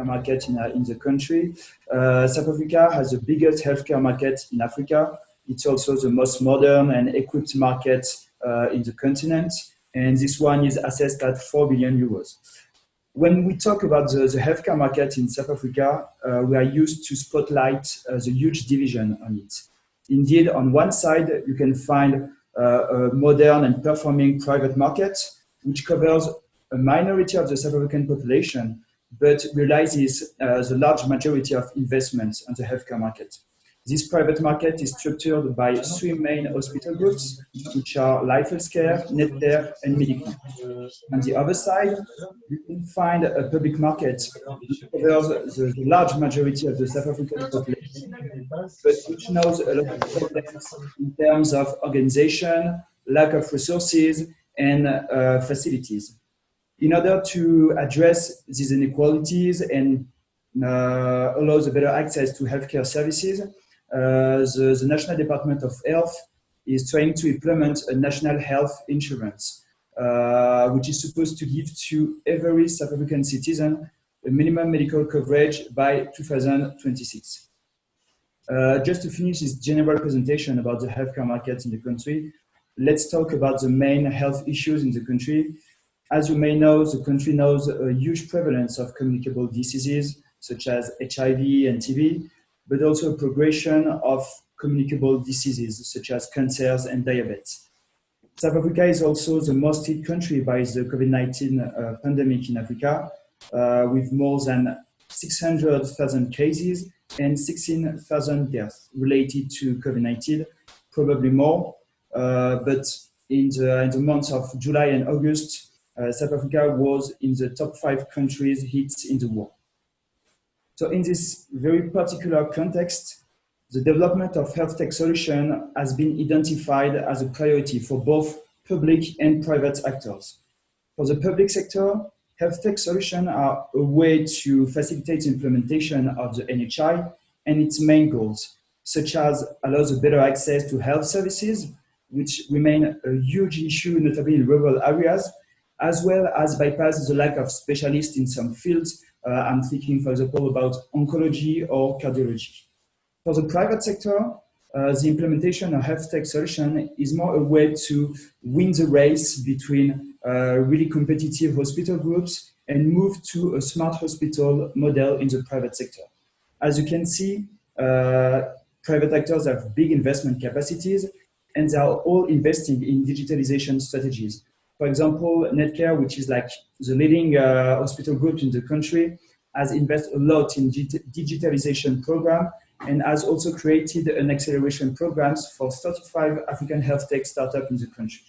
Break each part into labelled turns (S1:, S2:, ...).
S1: healthcare market in the country. South Africa has the biggest healthcare market in Africa. It's also the most modern and equipped market in the continent. And this one is assessed at 4 billion euros. When we talk about the healthcare market in South Africa, we are used to spotlight the huge division on it. Indeed, on one side, you can find a modern and performing private market, which covers a minority of the South African population, but realizes the large majority of investments on the healthcare market. This private market is structured by three main hospital groups, which are Life Healthcare, Netcare, and Medicare. On the other side, you can find a public market which covers the large majority of the South African population, but which knows a lot of problems in terms of organization, lack of resources, and facilities. In order to address these inequalities and allow the better access to healthcare services, the National Department of Health is trying to implement a national health insurance, which is supposed to give to every South African citizen a minimum medical coverage by 2026. Just to finish this general presentation about the healthcare market in the country, let's talk about the main health issues in the country. As you may know, the country knows a huge prevalence of communicable diseases such as HIV and TB, but also a progression of communicable diseases such as cancers and diabetes. South Africa is also the most hit country by the COVID-19 pandemic in Africa, with more than 600,000 cases and 16,000 deaths related to COVID-19, probably more. But in the months of July and August, South Africa was in the top 5 countries hit in the world. So in this very particular context, the development of health tech solution has been identified as a priority for both public and private actors. For the public sector, health tech solutions are a way to facilitate the implementation of the NHI and its main goals, such as allow the better access to health services, which remain a huge issue, notably in rural areas, as well as bypass the lack of specialists in some fields. I'm thinking, for example, about oncology or cardiology. For the private sector, the implementation of health tech solution is more a way to win the race between really competitive hospital groups and move to a smart hospital model in the private sector. As you can see, private actors have big investment capacities and they are all investing in digitalization strategies. For example, Netcare, which is like the leading hospital group in the country, has invested a lot in digitalization program and has also created an acceleration programs for 35 African health tech startups in the country.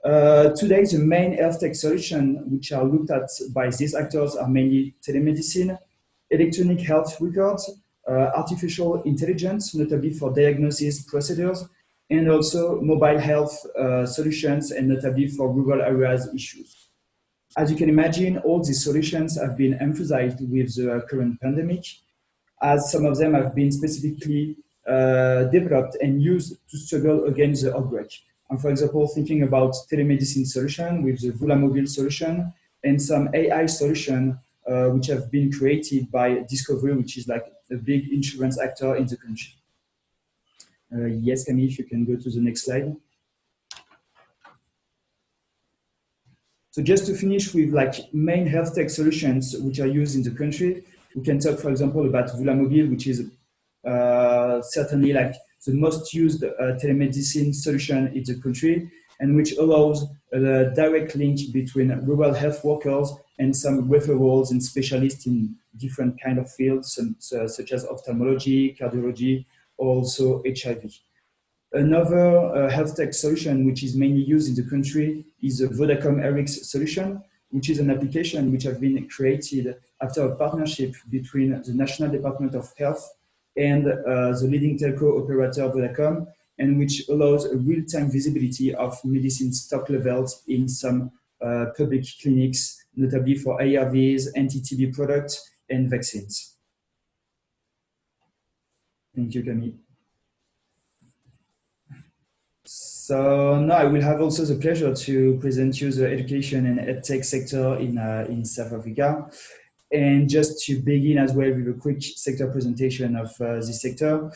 S1: Today, the main health tech solutions which are looked at by these actors are mainly telemedicine, electronic health records, artificial intelligence, notably for diagnosis procedures, and also mobile health solutions, and notably for rural areas issues. As you can imagine, all these solutions have been emphasized with the current pandemic, as some of them have been specifically developed and used to struggle against the outbreak. And for example, thinking about telemedicine solution with the Vula Mobile solution and some AI solution which have been created by Découvrez, which is like a big insurance actor in the country. Yes, Camille, if you can go to the next slide. So just to finish with like main health tech solutions which are used in the country, we can talk, for example, about Vula Mobile, which is certainly like the most used telemedicine solution in the country, and which allows a direct link between rural health workers and some referrals and specialists in different kind of fields, such as ophthalmology, cardiology, also HIV. Another health tech solution which is mainly used in the country is the Vodacom RX solution, which is an application which has been created after a partnership between the National Department of Health and the leading telco operator Vodacom, and which allows a real-time visibility of medicine stock levels in some public clinics, notably for ARVs, anti-TB products, and vaccines. Thank you, Camille. So now I will have also the pleasure to present you the education and edtech sector in South Africa. And just to begin as well with a quick sector presentation of this sector,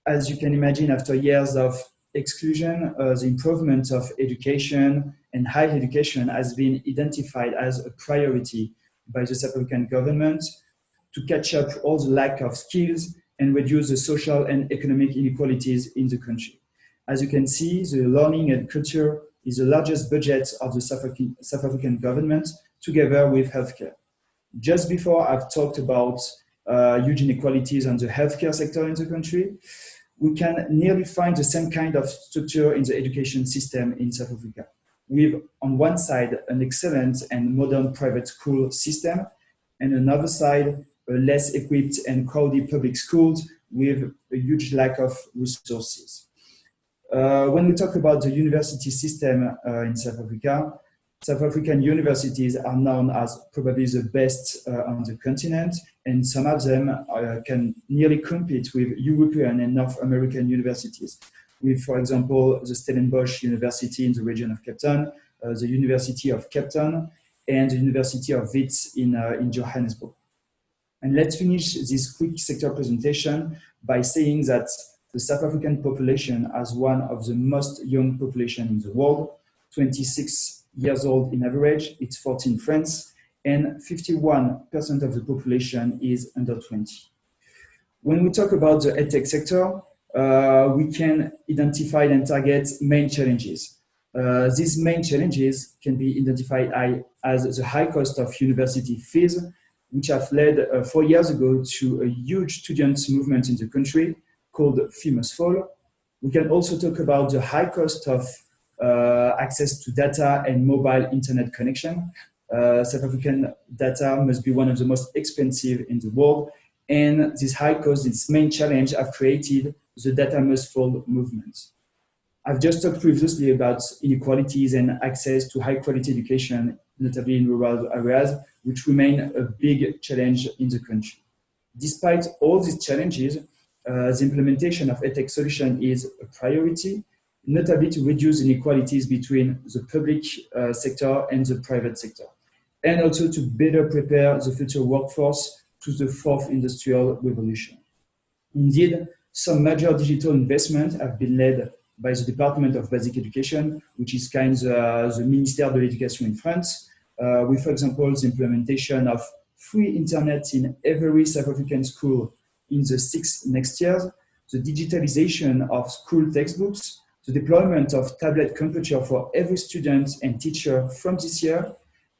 S1: as you can imagine, after years of exclusion, the improvement of education and higher education has been identified as a priority by the South African government to catch up all the lack of skills and reduce the social and economic inequalities in the country. As you can see, the learning and culture is the largest budget of the South African government, together with healthcare. Just before, I've talked about huge inequalities on the healthcare sector in the country. We can nearly find the same kind of structure in the education system in South Africa, with on one side an excellent and modern private school system, and another side a less equipped and crowded public schools with a huge lack of resources. When we talk about the university system in South Africa, South African universities are known as probably the best on the continent, and some of them can nearly compete with European and North American universities, with, for example, the Stellenbosch University in the region of Cape Town, the University of Cape Town, and the University of Wits in Johannesburg. And let's finish this quick sector presentation by saying that the South African population has one of the most young population in the world, 26 years old in average, it's 14 in France, and 51% of the population is under 20. When we talk about the EdTech sector, we can identify and target main challenges. These main challenges can be identified as the high cost of university fees, which have led 4 years ago to a huge student movement in the country called Fee Must Fall. We can also talk about the high cost of access to data and mobile internet connection. South African data must be one of the most expensive in the world, and this high cost, its main challenge, have created the data must fall movement. I've just talked previously about inequalities and access to high quality education, notably in rural areas, which remain a big challenge in the country. Despite all these challenges, the implementation of EdTech solution is a priority, notably to reduce inequalities between the public sector and the private sector, and also to better prepare the future workforce to the fourth industrial revolution. Indeed, some major digital investments have been led by the Department of Basic Education, which is kind of the Ministère de l'Éducation in France, with, for example, the implementation of free internet in every South African school in the 6 next years, the digitalization of school textbooks, the deployment of tablet computer for every student and teacher from this year,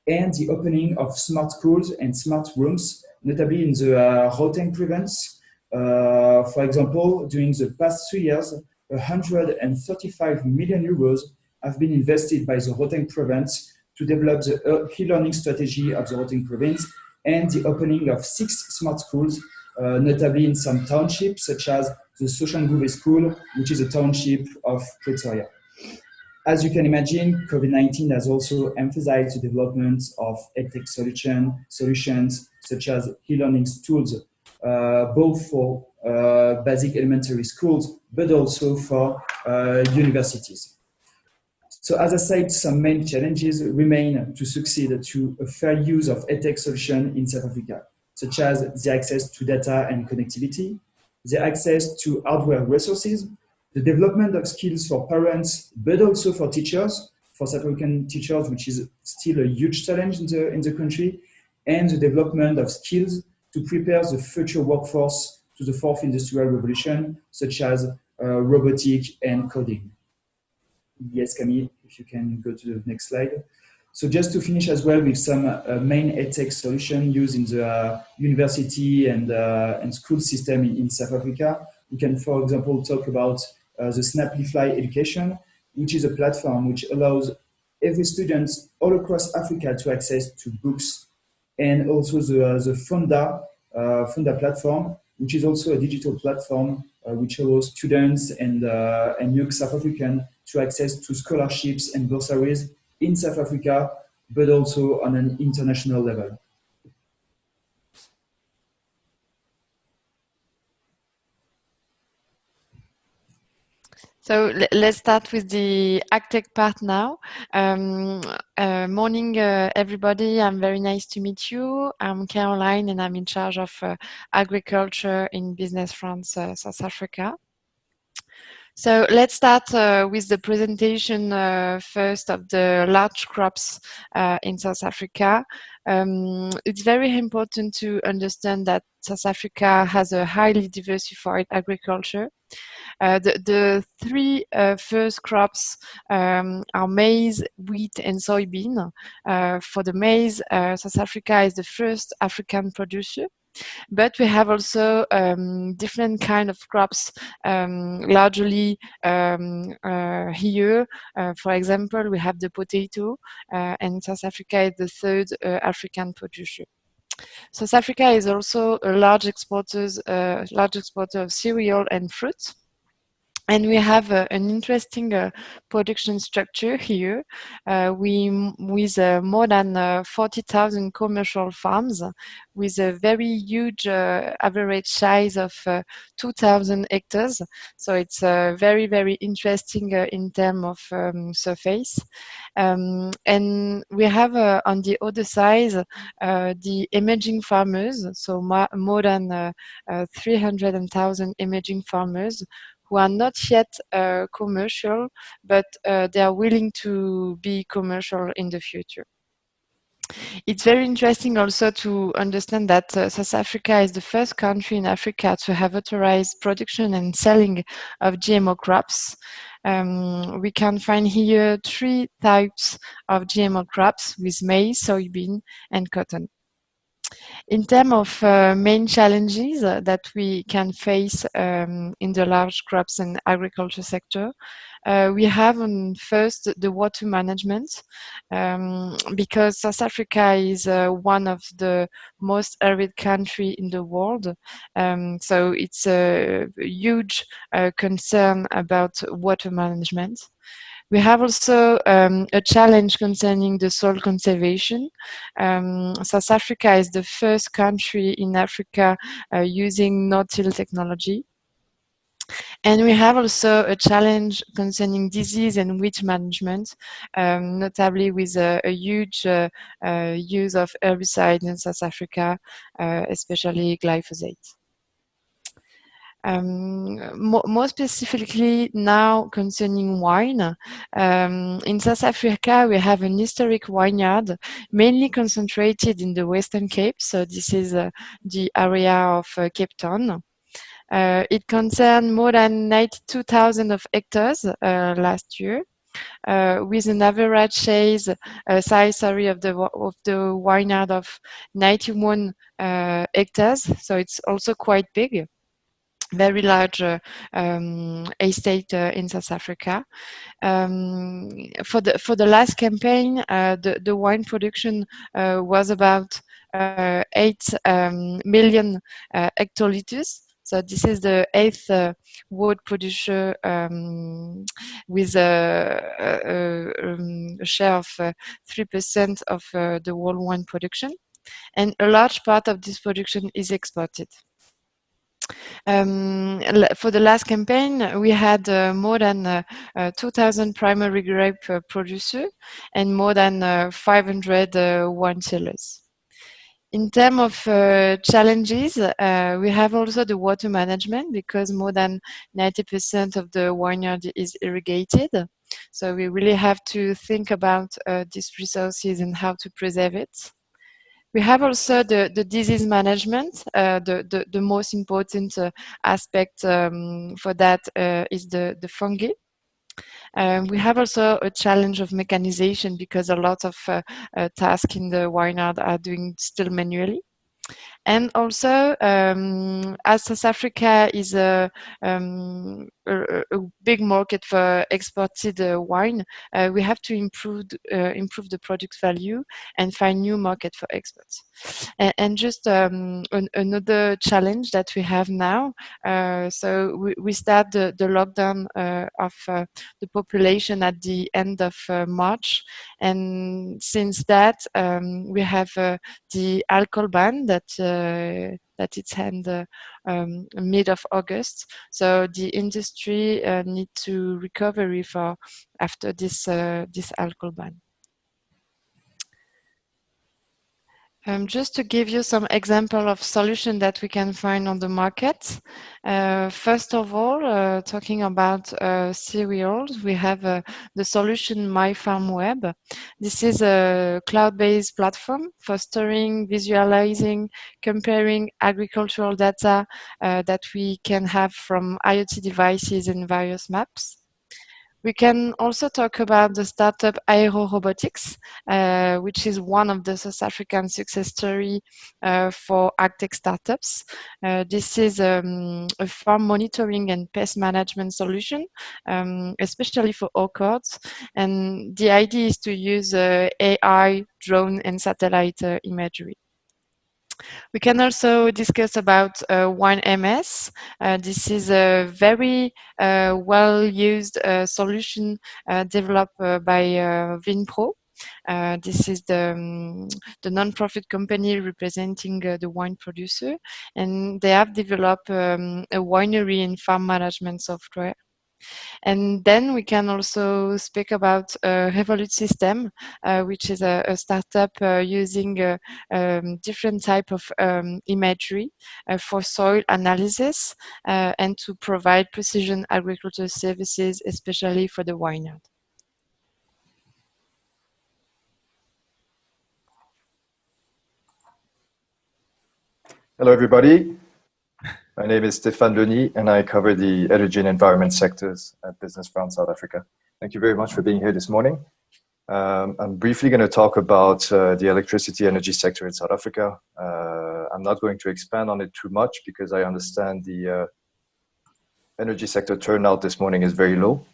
S1: and the opening of smart schools and smart rooms, notably in the Gauteng province. For example, during the past 3 years, 135 million euros have been invested by the Gauteng province to develop the e-learning strategy of the Gauteng province and the opening of 6 smart schools, notably in some townships such as the Soshanguve School, which is a township of Pretoria. As you can imagine, COVID-19 has also emphasized the development of EdTech solutions such as e-learning tools, both for basic elementary schools, but also for universities. So as I said, some main challenges remain to succeed to a fair use of EdTech solution in South Africa, such as the access to data and connectivity, the access to hardware resources, the development of skills for parents, but also for teachers, for South African teachers, which is still a huge challenge in the country, and the development of skills to prepare the future workforce to the fourth industrial revolution, such as robotic and coding. Yes, Camille, if you can go to the next slide. So just to finish as well with some main EdTech solution used in the university and school system in South Africa. We can, for example, talk about the Snaplify Education, which is a platform which allows every student all across Africa to access to books, and also the Funda platform, which is also a digital platform which allows students and young South Africans to access to scholarships and bursaries in South Africa, but also on an international level.
S2: So let's start with the AgTech part now. Morning, everybody. I'm very nice to meet you. I'm Caroline, and I'm in charge of agriculture in Business France, South Africa. So let's start with the presentation first of the large crops in South Africa. It's very important to understand that South Africa has a highly diversified agriculture. The three first crops are maize, wheat, and soybean. For the maize, South Africa is the first African producer. But we have also different kind of crops, largely here. For example, we have the potato, and South Africa is the third African producer. South Africa is also a large exporter of cereal and fruit. And we have an interesting production structure here. With more than 40,000 commercial farms, with a very huge average size of 2,000 hectares. So it's very, very interesting in terms of surface. And we have on the other side the emerging farmers, so more than 300,000 emerging farmers who are not yet commercial, but they are willing to be commercial in the future. It's very interesting also to understand that South Africa is the first country in Africa to have authorized production and selling of GMO crops. We can find here 3 types of GMO crops with maize, soybean, and cotton. In terms of main challenges that we can face in the large crops and agriculture sector, we have first the water management, because South Africa is one of the most arid country in the world. So it's a huge concern about water management. We have also a challenge concerning the soil conservation. South Africa is the first country in Africa using no-till technology. And we have also a challenge concerning disease and weed management, notably with a huge use of herbicides in South Africa, especially glyphosate. More specifically now concerning wine, in South Africa we have an historic vineyard mainly concentrated in the Western Cape, so this is the area of Cape Town. It concerned more than 92,000 of hectares last year, with an average size of the vineyard of 91 hectares, so it's also quite big. Very large estate in South Africa. For the last campaign, the wine production was about 8 million hectoliters. So this is the 8th world producer with a share of 3% of the world wine production, and a large part of this production is exported. For the last campaign, we had more than 2,000 primary grape producers and more than 500 wine cellars. In terms of challenges, we have also the water management, because more than 90% of the vineyard is irrigated. So we really have to think about these resources and how to preserve it. We have also the disease management. The most important aspect for that is the fungi. We have also a challenge of mechanization, because a lot of tasks in the vineyard are doing still manually. And also, as South Africa is a big market for exported wine, we have to improve the product value and find new market for exports. And just another challenge that we have now, so we start the lockdown of the population at the end of March, and since that we have the alcohol ban that that it's end mid of August. So the industry need to recovery for after this alcohol ban. Just to give you some example of solution that we can find on the market. First of all, talking about cereals, we have the solution MyFarmWeb. This is a cloud-based platform for storing, visualizing, comparing agricultural data that we can have from IoT devices and various maps. We can also talk about the startup Aero Robotics, which is one of the South African success story for AgTech startups. This is a farm monitoring and pest management solution, especially for orchards. And the idea is to use AI, drone, and satellite imagery. We can also discuss about WineMS. This is a very well-used solution developed by Vinpro. This is the non-profit company representing the wine producer, and they have developed a winery and farm management software. And then we can also speak about Revolut System, which is a startup using different type of imagery for soil analysis and to provide precision agriculture services, especially for the vineyard.
S3: Hello, everybody. My name is Stéphane Denis, and I cover the energy and environment sectors at Business France South Africa. Thank you very much for being here this morning. I'm briefly going to talk about the electricity energy sector in South Africa. I'm not going to expand on it too much because I understand the energy sector turnout this morning is very low.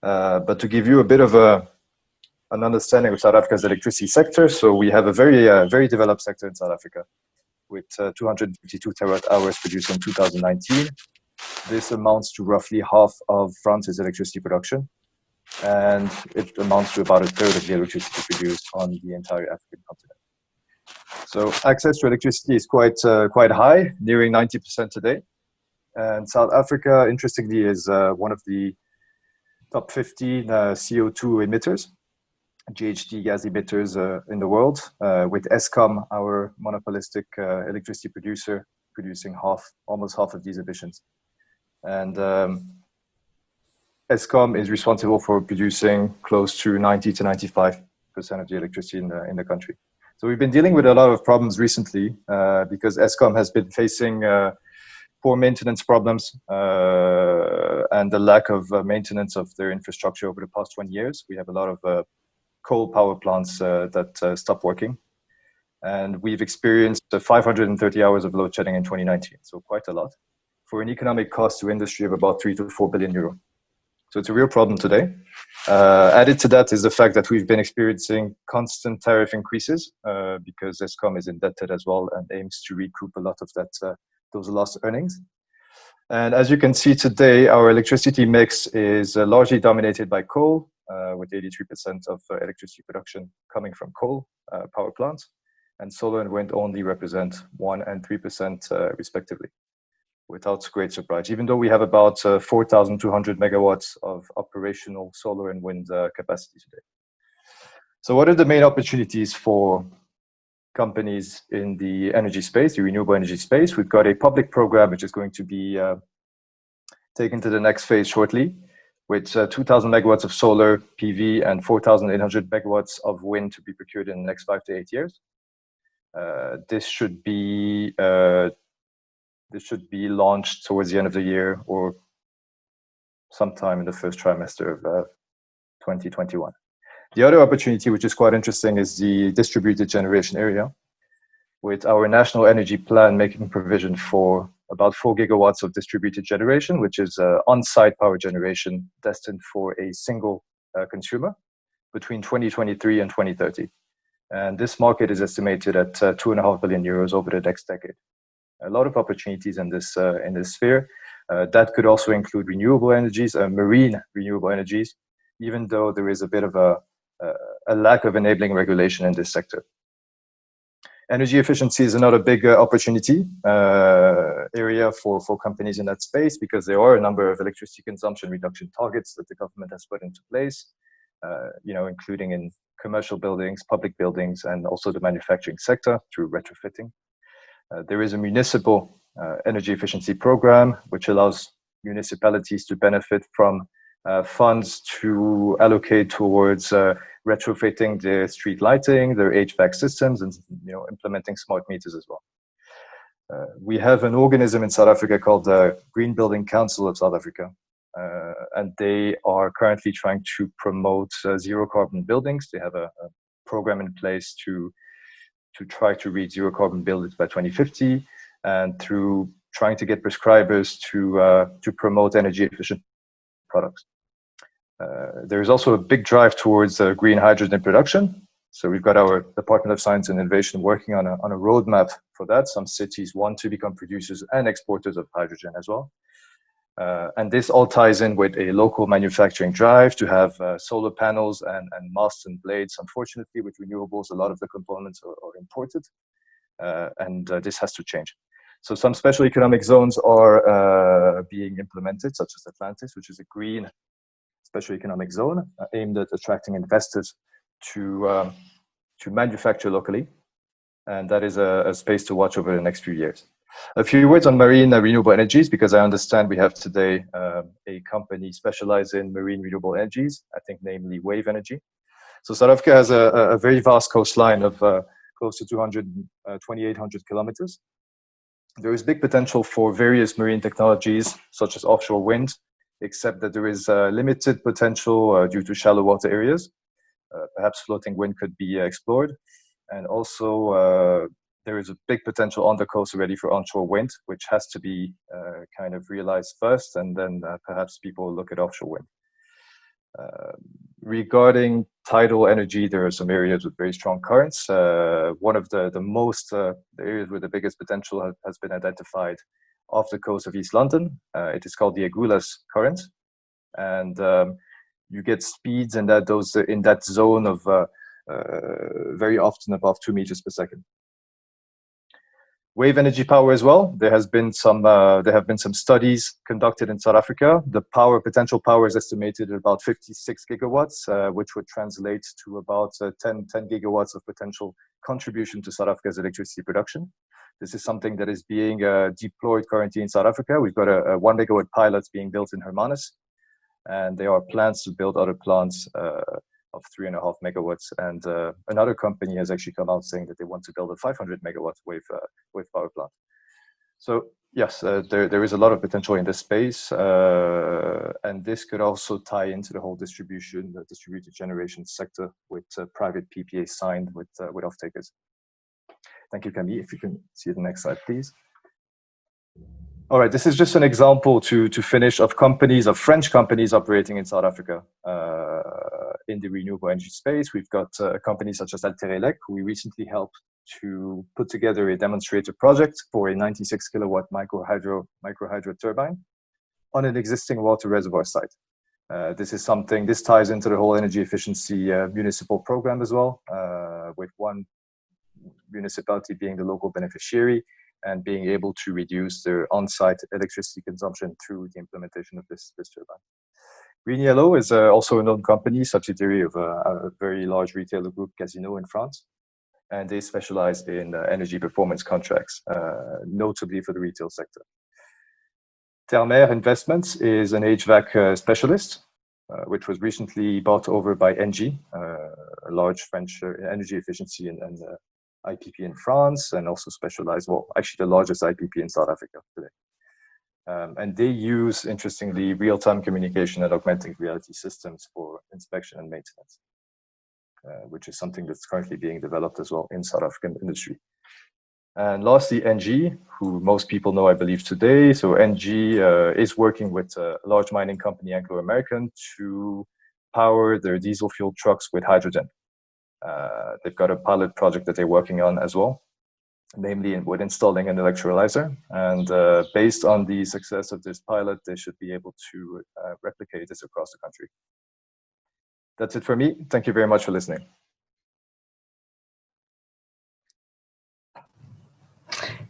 S3: But to give you a bit of an understanding of South Africa's electricity sector, so we have a very developed sector in South Africa, with 252 terawatt hours produced in 2019. This amounts to roughly half of France's electricity production, and it amounts to about a third of the electricity produced on the entire African continent. So access to electricity is quite high, nearing 90% today. And South Africa, interestingly, is one of the top 15 CO2 emitters, GHG gas emitters in the world, with Eskom, our monopolistic electricity producer, producing almost half of these emissions. And Eskom is responsible for producing close to 90 to 95% of the electricity in the country. So we've been dealing with a lot of problems recently because Eskom has been facing poor maintenance problems and the lack of maintenance of their infrastructure over the past 20 years. We have a lot of coal power plants that stopped working. And we've experienced 530 hours of load shedding in 2019, so quite a lot, for an economic cost to industry of about 3 to 4 billion euro. So it's a real problem today. Added to that is the fact that we've been experiencing constant tariff increases because Eskom is indebted as well and aims to recoup a lot of those lost earnings. And as you can see today, our electricity mix is largely dominated by coal, with 83% of electricity production coming from coal power plants, and solar and wind only represent 1% and 3% respectively, without great surprise, even though we have about 4,200 megawatts of operational solar and wind capacity today. So what are the main opportunities for companies in the energy space, the renewable energy space? We've got a public program which is going to be taken to the next phase shortly, with 2,000 megawatts of solar PV and 4,800 megawatts of wind to be procured in the next 5 to 8 years. This should be launched towards the end of the year or sometime in the first trimester of 2021. The other opportunity, which is quite interesting, is the distributed generation area, with our national energy plan making provision for about 4 gigawatts of distributed generation, which is on-site power generation destined for a single consumer between 2023 and 2030. And this market is estimated at 2.5 billion euros over the next decade. A lot of opportunities in this sphere. That could also include renewable energies, marine renewable energies, even though there is a bit of a lack of enabling regulation in this sector. Energy efficiency is another big opportunity area for companies in that space, because there are a number of electricity consumption reduction targets that the government has put into place, including in commercial buildings, public buildings, and also the manufacturing sector through retrofitting. There is a municipal energy efficiency program, which allows municipalities to benefit from funds to allocate towards retrofitting their street lighting, their HVAC systems, and implementing smart meters as well. We have an organism in South Africa called the Green Building Council of South Africa, and they are currently trying to promote zero carbon buildings. They have a program in place to try to reach zero carbon buildings by 2050, and through trying to get prescribers to promote energy efficient products. There's also a big drive towards green hydrogen production. So we've got our Department of Science and Innovation working on a roadmap for that. Some cities want to become producers and exporters of hydrogen as well. And this all ties in with a local manufacturing drive to have solar panels and masts and blades. Unfortunately, with renewables, a lot of the components are imported, and this has to change. So some special economic zones are being implemented, such as Atlantis, which is a green special economic zone aimed at attracting investors to manufacture locally. And that is a space to watch over the next few years. A few words on marine renewable energies, because I understand we have today a company specialized in marine renewable energies, I think namely Wave Energy. So South Africa has a very vast coastline of close to 2,800 kilometers. There is big potential for various marine technologies, such as offshore wind, except that there is limited potential due to shallow water areas. Perhaps floating wind could be explored. And also, there is a big potential on the coast already for onshore wind, which has to be kind of realized first, and then perhaps people look at offshore wind. Regarding tidal energy, there are some areas with very strong currents. One of the areas with the biggest potential has been identified off the coast of East London. It is called the Agulhas current, and you get speeds in that zone of very often above 2 meters per second. Wave energy power as well. There have been some studies conducted in South Africa. The potential power is estimated at about 56 gigawatts, which would translate to about 10 gigawatts of potential contribution to South Africa's electricity production. This is something that is being deployed currently in South Africa. We've got a 1 megawatt pilot being built in Hermanus, and there are plans to build other plants of 3.5 megawatts. And another company has actually come out saying that they want to build a 500 megawatt wave power plant. So yes, there is a lot of potential in this space, and this could also tie into the whole distributed generation sector with private PPA signed with off-takers. Thank you, Camille. If you can see the next slide, please. All right, this is just an example to finish of French companies operating in South Africa in the renewable energy space. We've got companies such as Alter, who we recently helped to put together a demonstrator project for a 96 kilowatt micro hydro turbine on an existing water reservoir site. This ties into the whole energy efficiency municipal program as well, with one municipality being the local beneficiary and being able to reduce their on-site electricity consumption through the implementation of this turbine. Green Yellow is also a known company, subsidiary of a very large retailer group, Casino, in France, and they specialize in energy performance contracts, notably for the retail sector. Terre-Mer Investments is an HVAC specialist, which was recently bought over by Engie, a large French energy efficiency and IPP in France, and also actually the largest IPP in South Africa today. And they use, interestingly, real-time communication and augmented reality systems for inspection and maintenance, which is something that's currently being developed as well in South African industry. And lastly, Engie, who most people know, I believe, today. So Engie is working with a large mining company, Anglo American, to power their diesel fuel trucks with hydrogen. They've got a pilot project that they're working on as well, namely with installing an electrolyzer. And based on the success of this pilot, they should be able to replicate this across the country. That's it for me. Thank you very much for listening.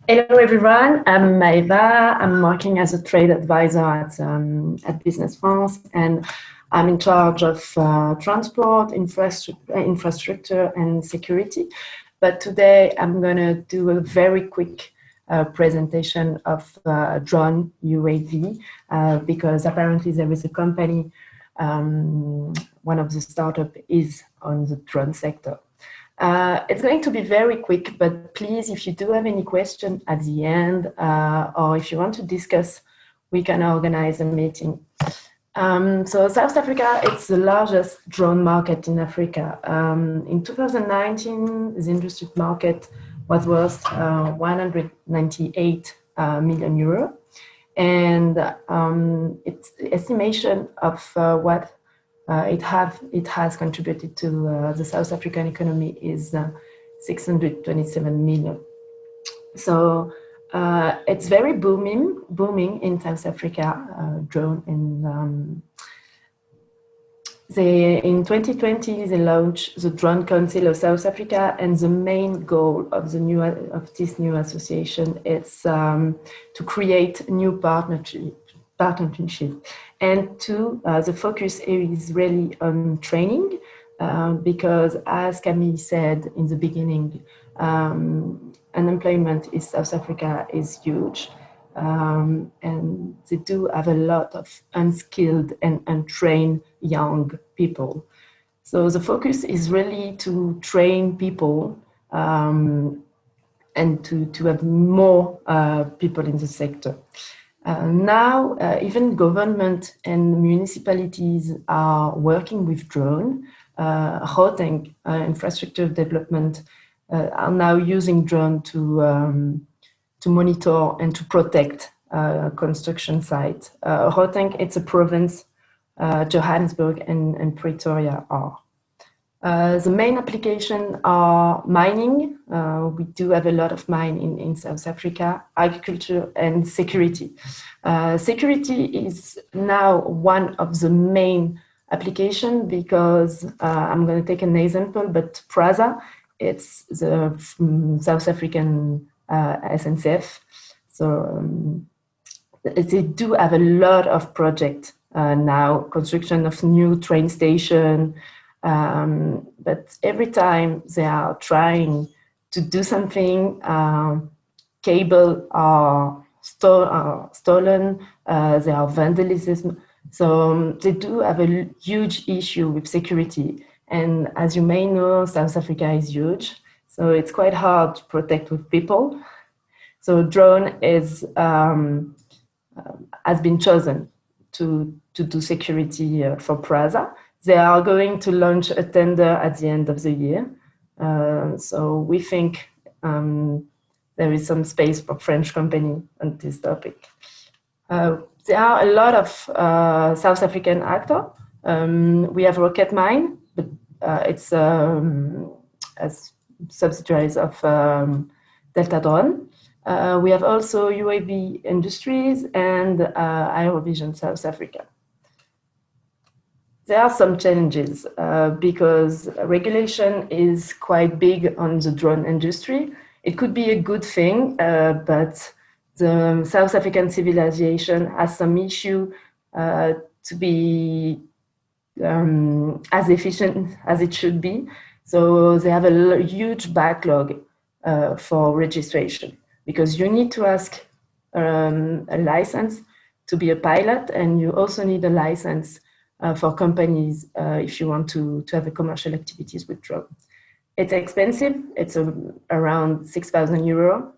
S4: Hello everyone, I'm Maeva. I'm working as a trade advisor at Business France, and I'm in charge of transport, infrastructure and security. But today I'm going to do a very quick presentation of drone UAV because apparently there is a company, one of the startups is on the drone sector. It's going to be very quick, but please, if you do have any question at the end, or if you want to discuss, we can organize a meeting. So South Africa, it's the largest drone market in Africa. In 2019, the industry market was worth 198 million euro. And its estimation of what it has contributed to the South African economy is 627 million. So it's very booming in South Africa, drone. And in 2020 they launched the Drone Council of South Africa, and the main goal of this new association is to create new partnership. And the focus is really on training, because as Camille said in the beginning, unemployment in South Africa is huge, and they do have a lot of unskilled and untrained young people. So the focus is really to train people and to have more people in the sector. Now, even government and municipalities are working with drone. HealthTech, infrastructure development, are now using drone to monitor and to protect construction sites. HealthTech, it's a province, Johannesburg and Pretoria are. The main applications are mining. We do have a lot of mining in South Africa, agriculture and security. Security is now one of the main applications because I'm going to take an example, but PRASA, it's the South African SNCF. So they do have a lot of projects now, construction of new train station, but every time they are trying to do something, cable are stolen, there are vandalism. So they do have a huge issue with security. And as you may know, South Africa is huge, so it's quite hard to protect with people. So drone is has been chosen to do security for PRASA. They are going to launch a tender at the end of the year. So we think there is some space for French company on this topic. There are a lot of South African actors. We have Rocket Mine, but it's as subsidiaries of Delta Drone. We have also UAV Industries and Aerovision South Africa. There are some challenges because regulation is quite big on the drone industry. It could be a good thing, but the South African civilization has some issue to be as efficient as it should be. So they have a huge backlog for registration because you need to ask a license to be a pilot, and you also need a license for companies if you want to have a commercial activities with drone. It's expensive. It's around 6,000 euro,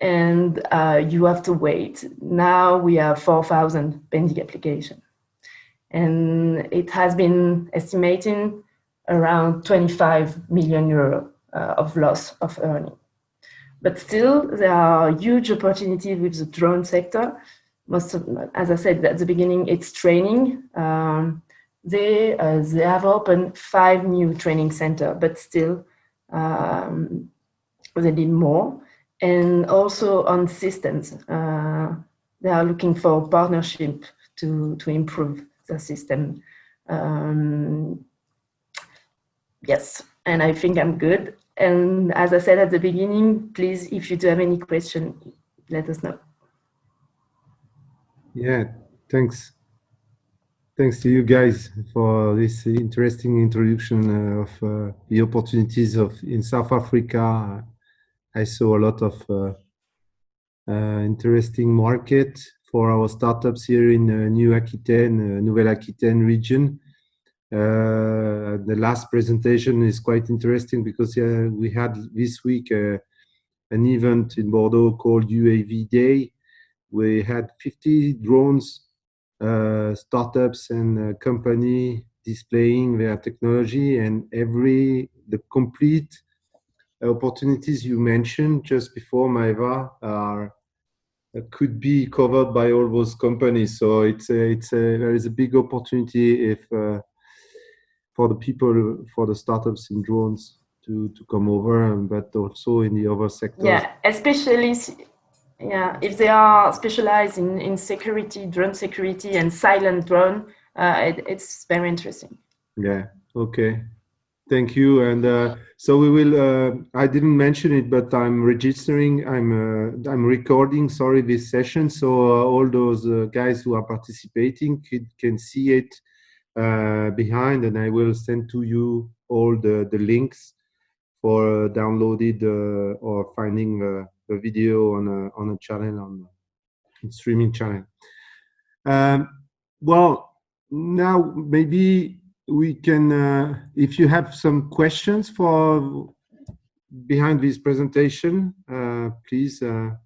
S4: and you have to wait. Now we have 4,000 pending application, and it has been estimating around 25 million euro of loss of earning. But still, there are huge opportunities with the drone sector. As I said at the beginning, it's training. They have opened 5 new training centers, but still they need more. And also on systems, they are looking for partnership to improve the system. Yes, and I think I'm good. And as I said at the beginning, please, if you do have any question, let us know.
S5: Yeah, thanks. Thanks to you guys for this interesting introduction of the opportunities in South Africa. I saw a lot of interesting market for our startups here in Nouvelle-Aquitaine region. The last presentation is quite interesting because we had this week an event in Bordeaux called UAV Day. We had 50 drones startups and company displaying their technology, and the complete opportunities you mentioned just before, Maeva, could be covered by all those companies. So there is a big opportunity for the people, for the startups in drones to come over, but also in the other sectors.
S4: Yeah, especially if they are specialized in security, drone security and silent drone, it's very interesting.
S5: Yeah, okay. Thank you. And so we will, I didn't mention it, but I'm registering, I'm recording, this session. So all those guys who are participating can see it behind, and I will send to you all the links for downloaded or finding the video on a channel, on streaming channel. Well, now maybe we can, if you have some questions for behind this presentation, please do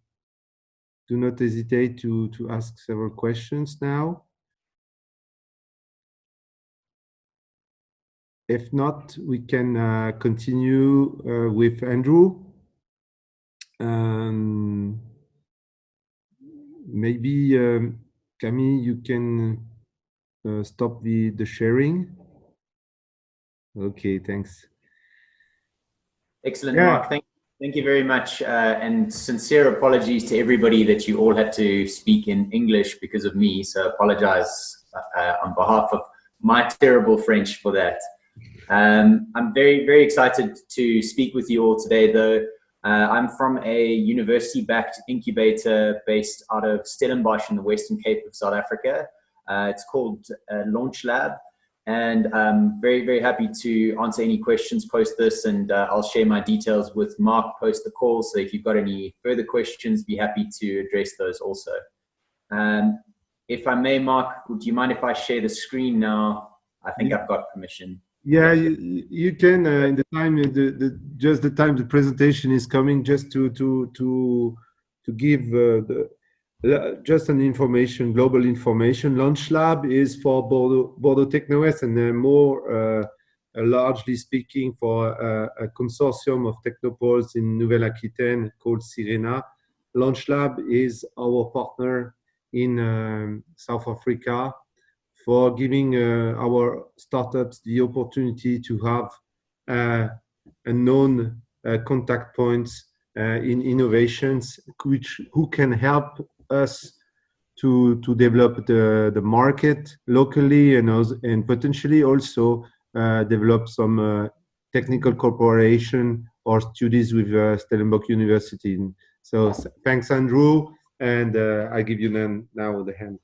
S5: not hesitate to ask several questions now. If not, we can continue with Andrew. Maybe Camille, you can stop the sharing. Okay, thanks.
S6: Excellent, Mark. Thank you very much, and sincere apologies to everybody that you all had to speak in English because of me. So apologize on behalf of my terrible French for that. I'm very, very excited to speak with you all today, though. I'm from a university-backed incubator based out of Stellenbosch in the Western Cape of South Africa. It's called LAUNCHLAB, and I'm very, very happy to answer any questions post this, and I'll share my details with Mark post the call. So if you've got any further questions, be happy to address those also. If I may, Mark, would you mind if I share the screen now? I think I've got permission.
S5: Yeah, you can in the time just the time the presentation is coming, just to give just an information, global information. LAUNCHLAB is for Bordeaux Techno-West, and more largely speaking for a consortium of technopoles in Nouvelle-Aquitaine called Sirena. LAUNCHLAB is our partner in South Africa, for giving our startups the opportunity to have a known contact points in innovations, who can help us to develop the market locally, and potentially also develop some technical cooperation or studies with Stellenbosch University. So thanks, Andrew, and I give you now the hand.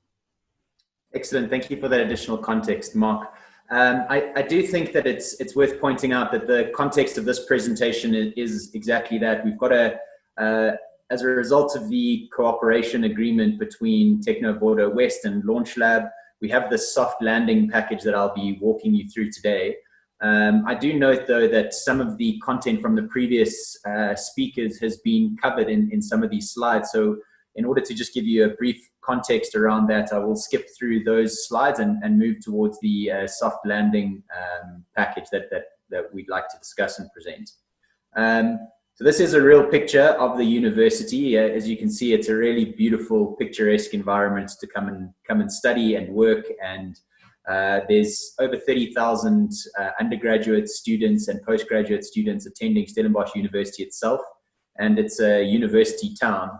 S6: Excellent. Thank you for that additional context, Mark. I do think that it's worth pointing out that the context of this presentation is exactly that. We've got as a result of the cooperation agreement between Techno Bordeaux West and LAUNCHLAB, we have this soft landing package that I'll be walking you through today. I do note, though, that some of the content from the previous speakers has been covered in some of these slides. So in order to just give you a brief context around that, I will skip through those slides and move towards the soft landing package that we'd like to discuss and present. So this is a real picture of the university. As you can see, it's a really beautiful, picturesque environment to come and study and work. And there's over 30,000 undergraduate students and postgraduate students attending Stellenbosch University itself, and it's a university town.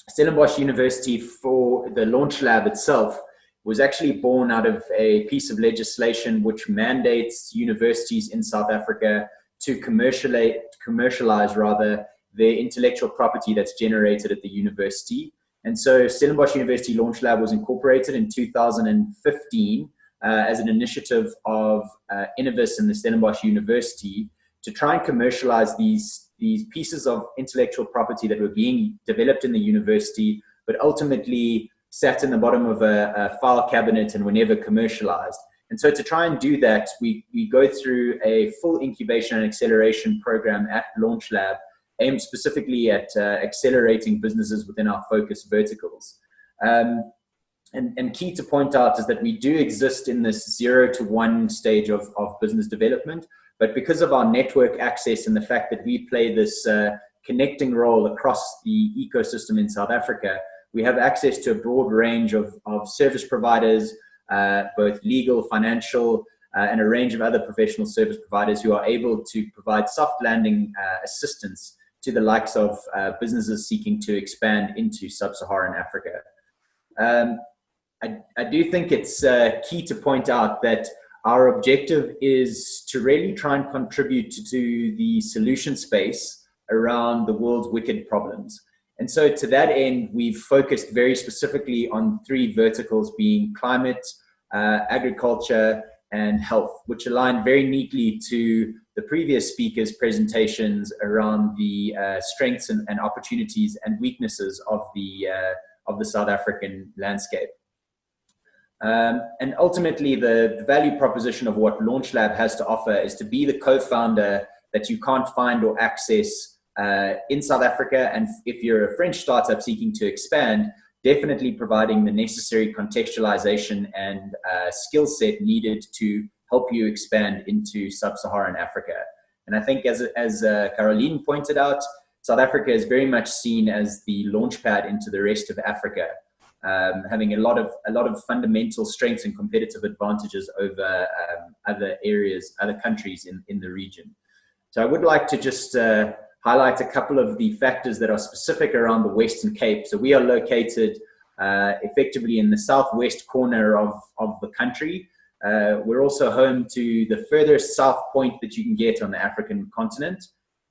S6: Stellenbosch University, for the LAUNCHLAB itself, was actually born out of a piece of legislation which mandates universities in South Africa to commercialize rather their intellectual property that's generated at the university. And so Stellenbosch University LaunchLab was incorporated in 2015 as an initiative of Innovis and the Stellenbosch University to try and commercialize these pieces of intellectual property that were being developed in the university, but ultimately sat in the bottom of a file cabinet and were never commercialized. And so to try and do that, we go through a full incubation and acceleration program at LaunchLab, aimed specifically at accelerating businesses within our focus verticals. And key to point out is that we do exist in this 0 to 1 stage of business development, but because of our network access and the fact that we play this connecting role across the ecosystem in South Africa, we have access to a broad range of service providers, both legal, financial, and a range of other professional service providers who are able to provide soft landing assistance to the likes of businesses seeking to expand into sub-Saharan Africa. I do think it's key to point out that our objective is to really try and contribute to the solution space around the world's wicked problems. And so to that end, we've focused very specifically on 3 verticals, being climate, agriculture, and health, which align very neatly to the previous speakers' presentations around the strengths and opportunities and weaknesses of the South African landscape. And ultimately, the value proposition of what LaunchLab has to offer is to be the co-founder that you can't find or access in South Africa. And if you're a French startup seeking to expand, definitely providing the necessary contextualization and skill set needed to help you expand into sub-Saharan Africa. And I think as Caroline pointed out, South Africa is very much seen as the launchpad into the rest of Africa, having a lot of fundamental strengths and competitive advantages over other areas, other countries in the region. So I would like to just highlight a couple of the factors that are specific around the Western Cape. So we are located effectively in the southwest corner of the country. We're also home to the furthest south point that you can get on the African continent.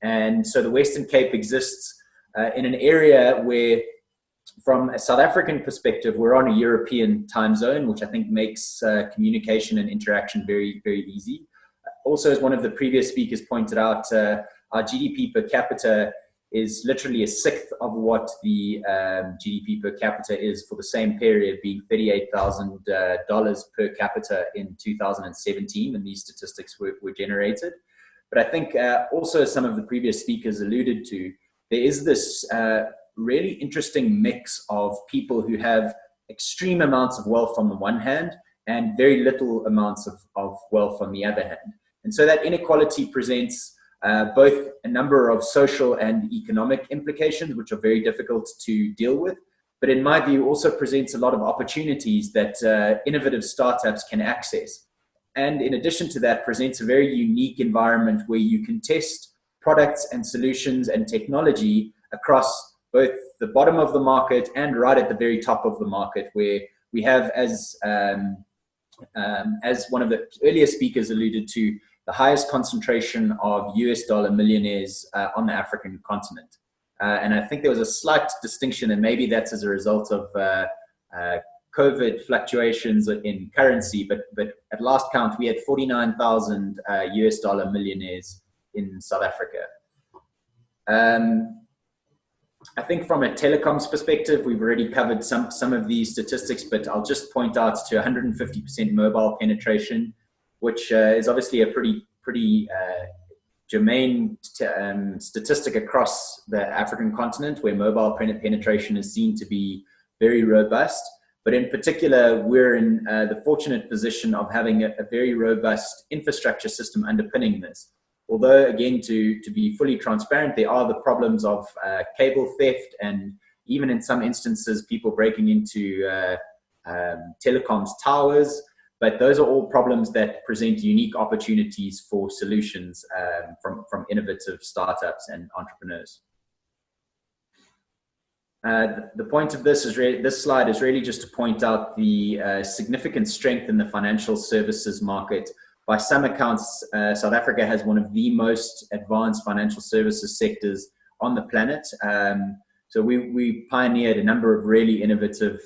S6: And so the Western Cape exists in an area where, from a South African perspective, we're on a European time zone, which I think makes communication and interaction very, very easy. Also, as one of the previous speakers pointed out, our GDP per capita is literally a sixth of what the GDP per capita is for the same period, being $38,000 per capita in 2017, when these statistics were generated. But I think also, some of the previous speakers alluded to, there is this really interesting mix of people who have extreme amounts of wealth on the one hand and very little amounts of wealth on the other hand. And so that inequality presents both a number of social and economic implications, which are very difficult to deal with, but in my view also presents a lot of opportunities that innovative startups can access. And in addition to that, presents a very unique environment where you can test products and solutions and technology across both the bottom of the market and right at the very top of the market, where we have, as one of the earlier speakers alluded to, the highest concentration of US dollar millionaires on the African continent. And I think there was a slight distinction, and maybe that's as a result of COVID fluctuations in currency, but at last count, we had 49,000 US dollar millionaires in South Africa. I think from a telecoms perspective, we've already covered some of these statistics, but I'll just point out to 150% mobile penetration, which is obviously a pretty germane statistic across the African continent, where mobile penetration is seen to be very robust. But in particular, we're in the fortunate position of having a very robust infrastructure system underpinning this. Although, again, to be fully transparent, there are the problems of cable theft and even in some instances, people breaking into telecoms towers. But those are all problems that present unique opportunities for solutions from innovative startups and entrepreneurs. The point of this slide is really just to point out the significant strength in the financial services market by some accounts, South Africa has one of the most advanced financial services sectors on the planet. So we pioneered a number of really innovative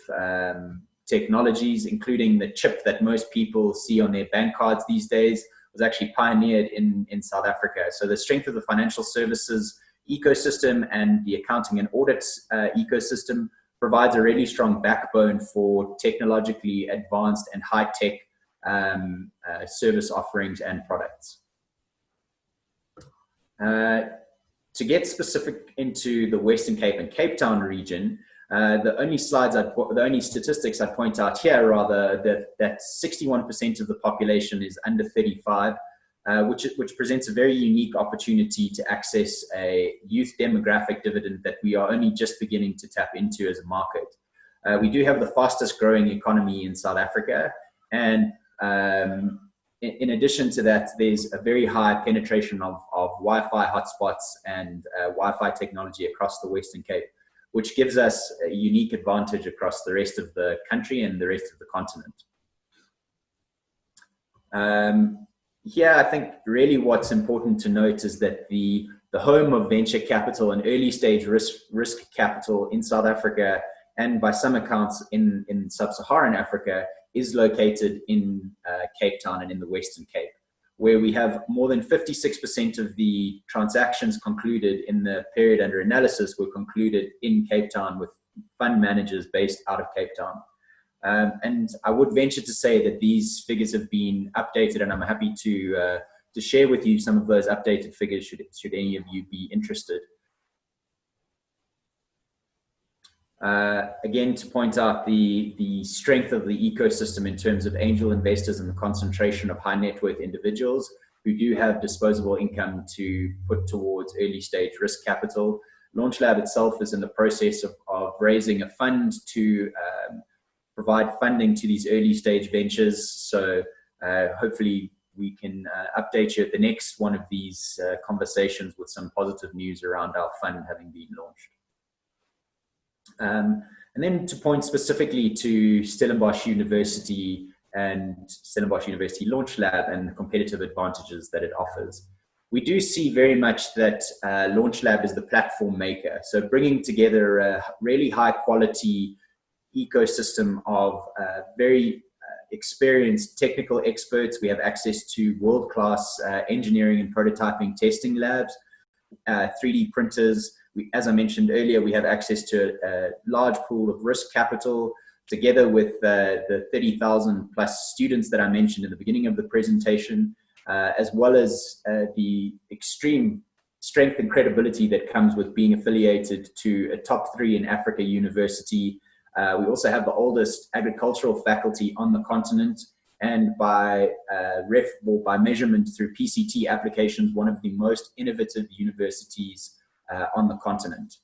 S6: technologies, including the chip that most people see on their bank cards these days was actually pioneered in South Africa. So the strength of the financial services ecosystem and the accounting and audit ecosystem provides a really strong backbone for technologically advanced and high-tech service offerings and products. To get specific into the Western Cape and Cape Town region, the only statistics I'd point out here are that 61% of the population is under 35, which presents a very unique opportunity to access a youth demographic dividend that we are only just beginning to tap into as a market. We do have the fastest growing economy in South Africa, and in addition to that, there's a very high penetration of Wi-Fi hotspots and Wi-Fi technology across the Western Cape, which gives us a unique advantage across the rest of the country and the rest of the continent. Here, I think really what's important to note is that the home of venture capital and early stage risk capital in South Africa, and by some accounts in sub-Saharan Africa, is located in Cape Town and in the Western Cape, where we have more than 56% of the transactions concluded in the period under analysis were concluded in Cape Town with fund managers based out of Cape Town. And I would venture to say that these figures have been updated, and I'm happy to share with you some of those updated figures should any of you be interested. Again, to point out the strength of the ecosystem in terms of angel investors and the concentration of high net worth individuals who do have disposable income to put towards early stage risk capital. LaunchLab itself is in the process of raising a fund to provide funding to these early stage ventures. So hopefully we can update you at the next one of these conversations with some positive news around our fund having been launched. And then to point specifically to Stellenbosch University and Stellenbosch University LaunchLab and the competitive advantages that it offers. We do see very much that LaunchLab is the platform maker. So bringing together a really high quality ecosystem of very experienced technical experts. We have access to world-class engineering and prototyping testing labs, 3D printers. As I mentioned earlier, we have access to a large pool of risk capital, together with the 30,000 plus students that I mentioned in the beginning of the presentation, as well as the extreme strength and credibility that comes with being affiliated to a top 3 in Africa university. We also have the oldest agricultural faculty on the continent, and by measurement through PCT applications, one of the most innovative universities on the continent.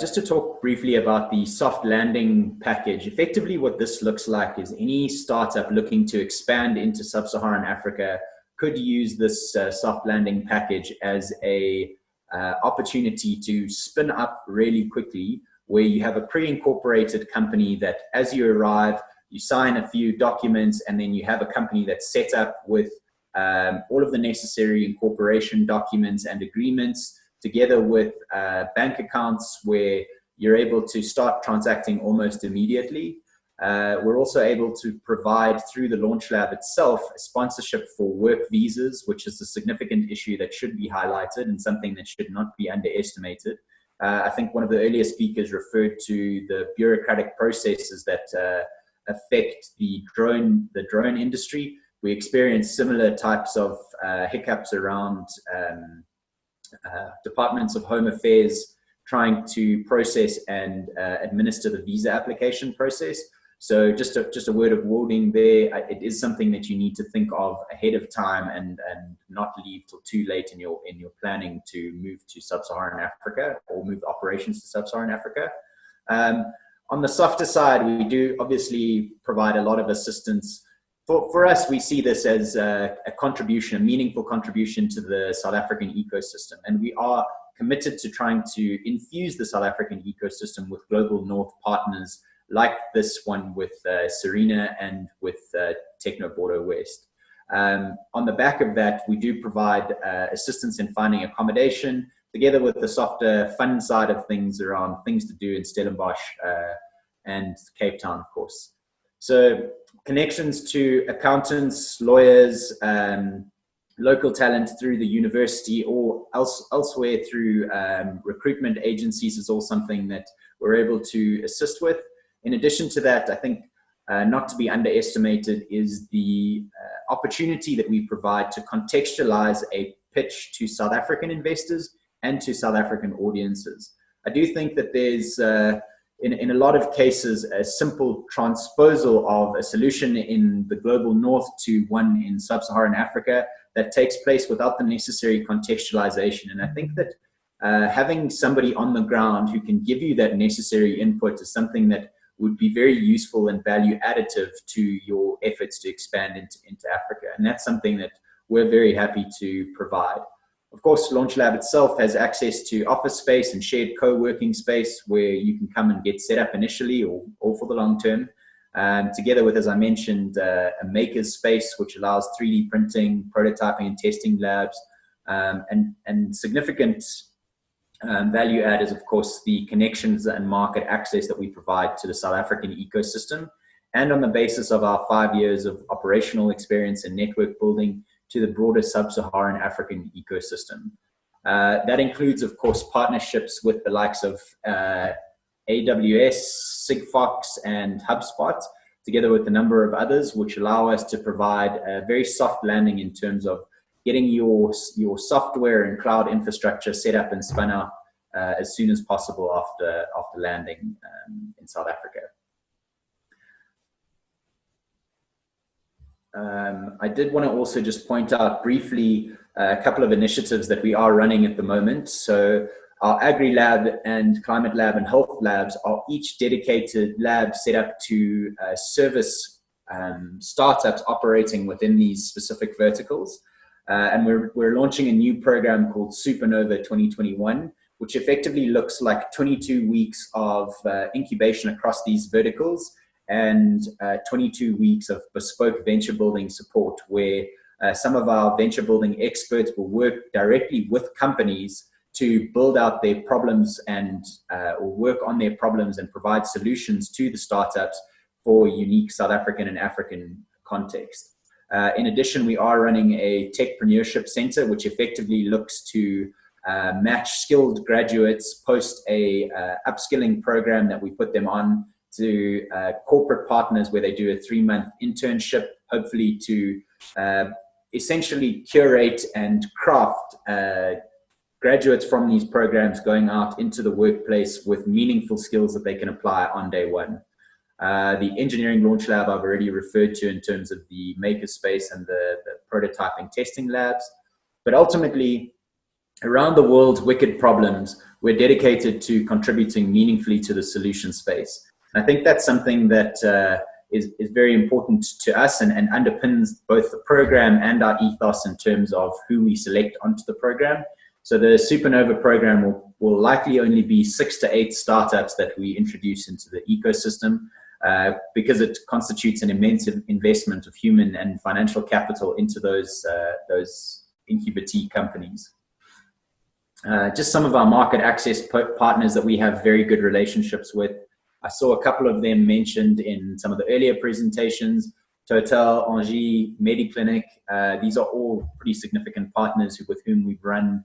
S6: Just to talk briefly about the soft landing package, effectively what this looks like is any startup looking to expand into sub-Saharan Africa could use this soft landing package as a opportunity to spin up really quickly, where you have a pre-incorporated company that as you arrive, you sign a few documents, and then you have a company that's set up with all of the necessary incorporation documents and agreements, together with bank accounts where you're able to start transacting almost immediately. We're also able to provide through the LaunchLab itself a sponsorship for work visas, which is a significant issue that should be highlighted and something that should not be underestimated. I think one of the earlier speakers referred to the bureaucratic processes that affect the drone industry. We experience similar types of hiccups around departments of Home Affairs trying to process and administer the visa application process. So just a word of warning there, it is something that you need to think of ahead of time and not leave till too late in your planning to move to sub-Saharan Africa or move operations to sub-Saharan Africa. On the softer side, we do obviously provide a lot of assistance. For us, we see this as a contribution, a meaningful contribution to the South African ecosystem. And we are committed to trying to infuse the South African ecosystem with global North partners like this one with Sirena and with Techno Bordeaux West. On the back of that, we do provide assistance in finding accommodation, together with the softer fun side of things around things to do in Stellenbosch and Cape Town, of course. So connections to accountants, lawyers, local talent through the university or elsewhere through recruitment agencies is all something that we're able to assist with. In addition to that, I think not to be underestimated is the opportunity that we provide to contextualize a pitch to South African investors and to South African audiences. I do think that there's, in a lot of cases, a simple transposal of a solution in the global north to one in sub-Saharan Africa that takes place without the necessary contextualization. And I think that having somebody on the ground who can give you that necessary input is something that would be very useful and value additive to your efforts to expand into Africa. And that's something that we're very happy to provide. Of course, LaunchLab itself has access to office space and shared co-working space where you can come and get set up initially or for the long term. Together with, as I mentioned, a maker's space, which allows 3D printing, prototyping and testing labs, and significant value add is, of course, the connections and market access that we provide to the South African ecosystem. And on the basis of our 5 years of operational experience and network building to the broader sub-Saharan African ecosystem. That includes, of course, partnerships with the likes of AWS, Sigfox, and HubSpot, together with a number of others, which allow us to provide a very soft landing in terms of getting your software and cloud infrastructure set up and spun up as soon as possible after landing in South Africa. I did want to also just point out briefly a couple of initiatives that we are running at the moment. So our Agri Lab and Climate Lab and Health Labs are each dedicated labs set up to service startups operating within these specific verticals. And we're launching a new program called Supernova 2021, which effectively looks like 22 weeks of incubation across these verticals and 22 weeks of bespoke venture building support, where some of our venture building experts will work directly with companies to build out their problems and or work on their problems and provide solutions to the startups for unique South African and African context. In addition, we are running a techpreneurship center, which effectively looks to match skilled graduates post a upskilling program that we put them on to corporate partners where they do a 3-month internship, hopefully to essentially curate and craft graduates from these programs going out into the workplace with meaningful skills that they can apply on day one. The engineering launch lab I've already referred to in terms of the makerspace and the prototyping testing labs. But ultimately, around the world's wicked problems, we're dedicated to contributing meaningfully to the solution space. And I think that's something that is very important to us and underpins both the program and our ethos in terms of who we select onto the program. So the Supernova program will likely only be 6 to 8 startups that we introduce into the ecosystem because it constitutes an immense investment of human and financial capital into those incubatee companies. Just some of our market access partners that we have very good relationships with. I saw a couple of them mentioned in some of the earlier presentations. Total, Engie, Mediclinic, these are all pretty significant partners with whom we've run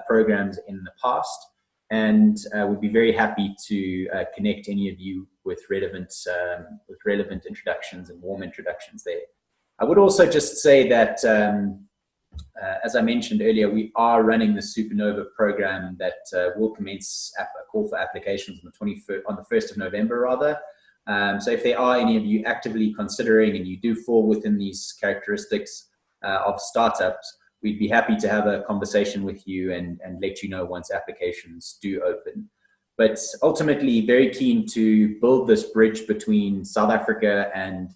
S6: programs in the past, and we'd be very happy to connect any of you with relevant introductions and warm introductions there. I would also just say that, as I mentioned earlier, we are running the Supernova program that will commence a call for applications on the 1st of November, rather. So if there are any of you actively considering and you do fall within these characteristics of startups, we'd be happy to have a conversation with you and let you know once applications do open. But ultimately, very keen to build this bridge between South Africa and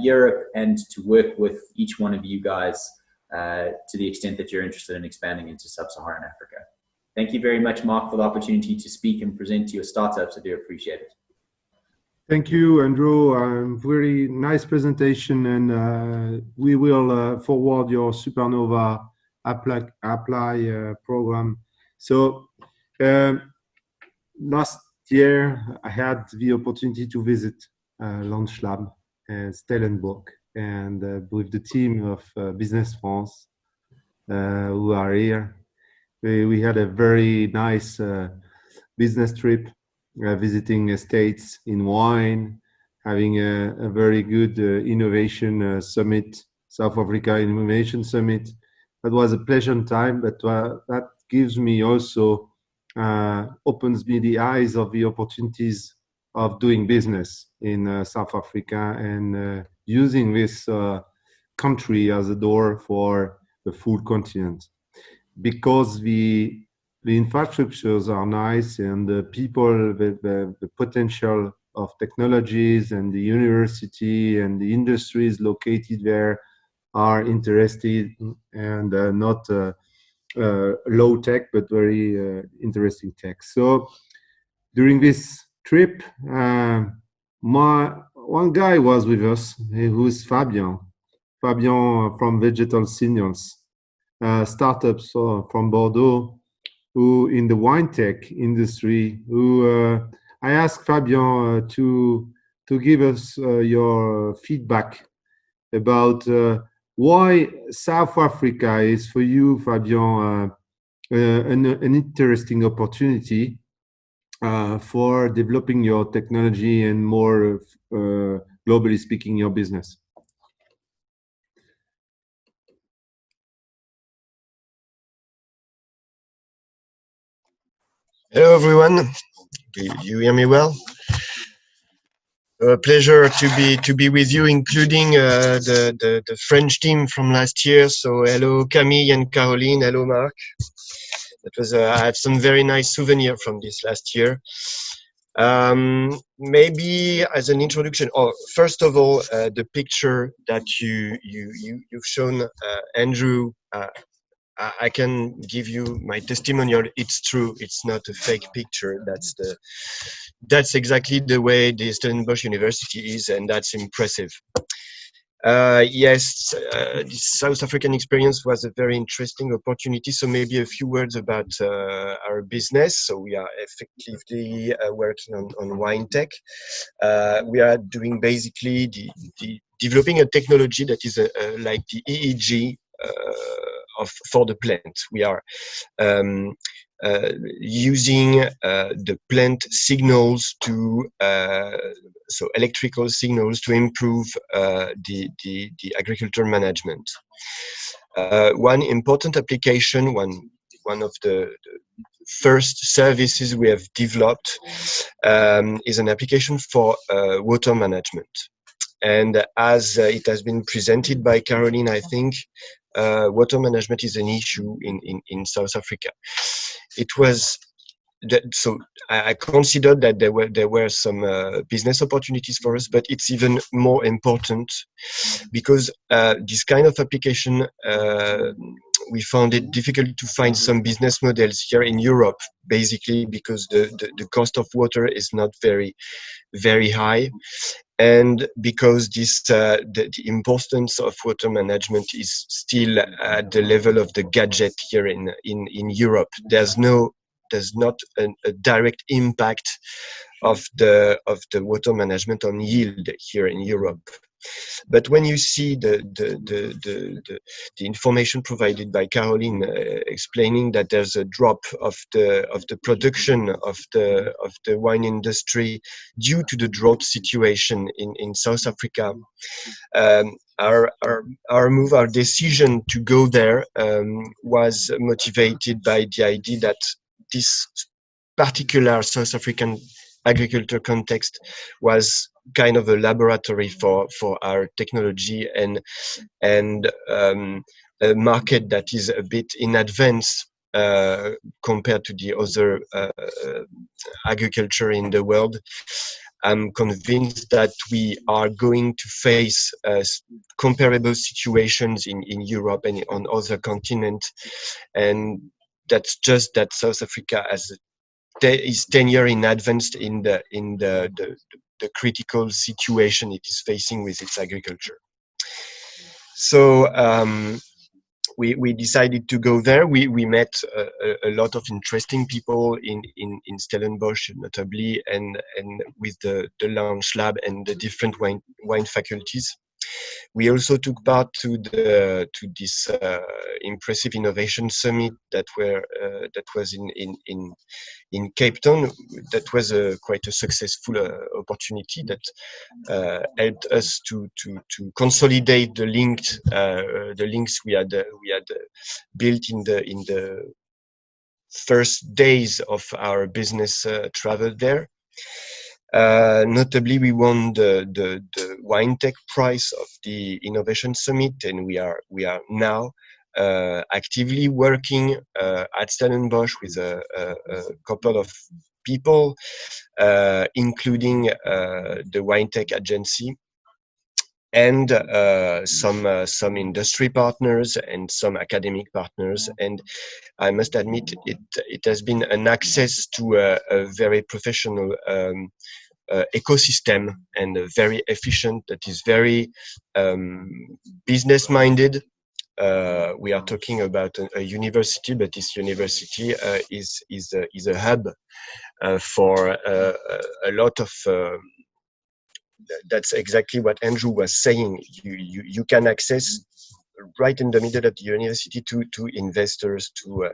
S6: Europe, and to work with each one of you guys to the extent that you're interested in expanding into sub-Saharan Africa. Thank you very much, Mark, for the opportunity to speak and present to your startups. I do appreciate it.
S5: Thank you, Andrew. Very nice presentation, and we will forward your Supernova apply program. So last year, I had the opportunity to visit LAUNCHLAB and Stellenbosch, and with the team of Business France who are here. We had a very nice business trip, visiting estates in wine, having a very good innovation summit, South Africa Innovation Summit. That was a pleasant time, but that gives me also, opens me the eyes of the opportunities of doing business in South Africa and using this country as a door for the full continent. Because the infrastructures are nice and the people, the potential of technologies and the university and the industries located there are interested and not low tech, but very interesting tech. So during this trip, one guy was with us, who's Fabien from VEGETAL SIGNALS. Startups from Bordeaux, who in the wine tech industry, who I asked Fabien to give us your feedback about why South Africa is for you, Fabien, an interesting opportunity for developing your technology and more globally speaking, your business.
S7: Hello everyone. Do you hear me well? A pleasure to be with you, including the French team from last year. So hello Camille and Caroline. Hello Marc. That was I have some very nice souvenir from this last year. Maybe as an introduction, first of all, the picture that you've shown, Andrew. I can give you my testimonial. It's true. It's not a fake picture. That's exactly the way the Stellenbosch University is, and that's impressive. Yes, this South African experience was a very interesting opportunity. So maybe a few words about our business. So we are effectively working on wine tech. We are doing basically developing a technology that is like the EEG for the plant. We are using the plant signals to so electrical signals to improve the agriculture management. One important application, one of the first services we have developed is an application for water management. And as it has been presented by Caroline, I think water management is an issue in South Africa. It was so I considered that there were some business opportunities for us, but it's even more important because this kind of application, we found it difficult to find some business models here in Europe, basically because the cost of water is not very high. And because the importance of water management is still at the level of the gadget here in Europe, there's not a direct impact of the water management on yield here in Europe. But when you see the information provided by Caroline explaining that there's a drop of the production of the wine industry due to the drought situation in South Africa, our decision to go there was motivated by the idea that this particular South African agriculture context was kind of a laboratory for our technology and a market that is a bit in advance compared to the other agriculture in the world. I'm convinced that we are going to face comparable situations in Europe and on other continents, and that's just that South Africa is 10 years in advance in the critical situation it is facing with its agriculture. So we decided to go there. We met a lot of interesting people in Stellenbosch, notably, and with the LAUNCHLAB and the different wine faculties. We also took part to this impressive innovation summit that was in Cape Town. That was quite a successful opportunity that helped us to consolidate the links we had built in the first days of our business travel there. Notably, we won the Wine Tech Prize of the Innovation Summit, and we are now actively working at Stellenbosch with a couple of people, including the Wine Tech Agency and some industry partners and some academic partners. And I must admit, it has been an access to a very professional ecosystem, and very efficient, that is very business minded. We are talking about a university, but this university is a hub for a lot of that's exactly what Andrew was saying. You can access right in the middle of the university to investors, to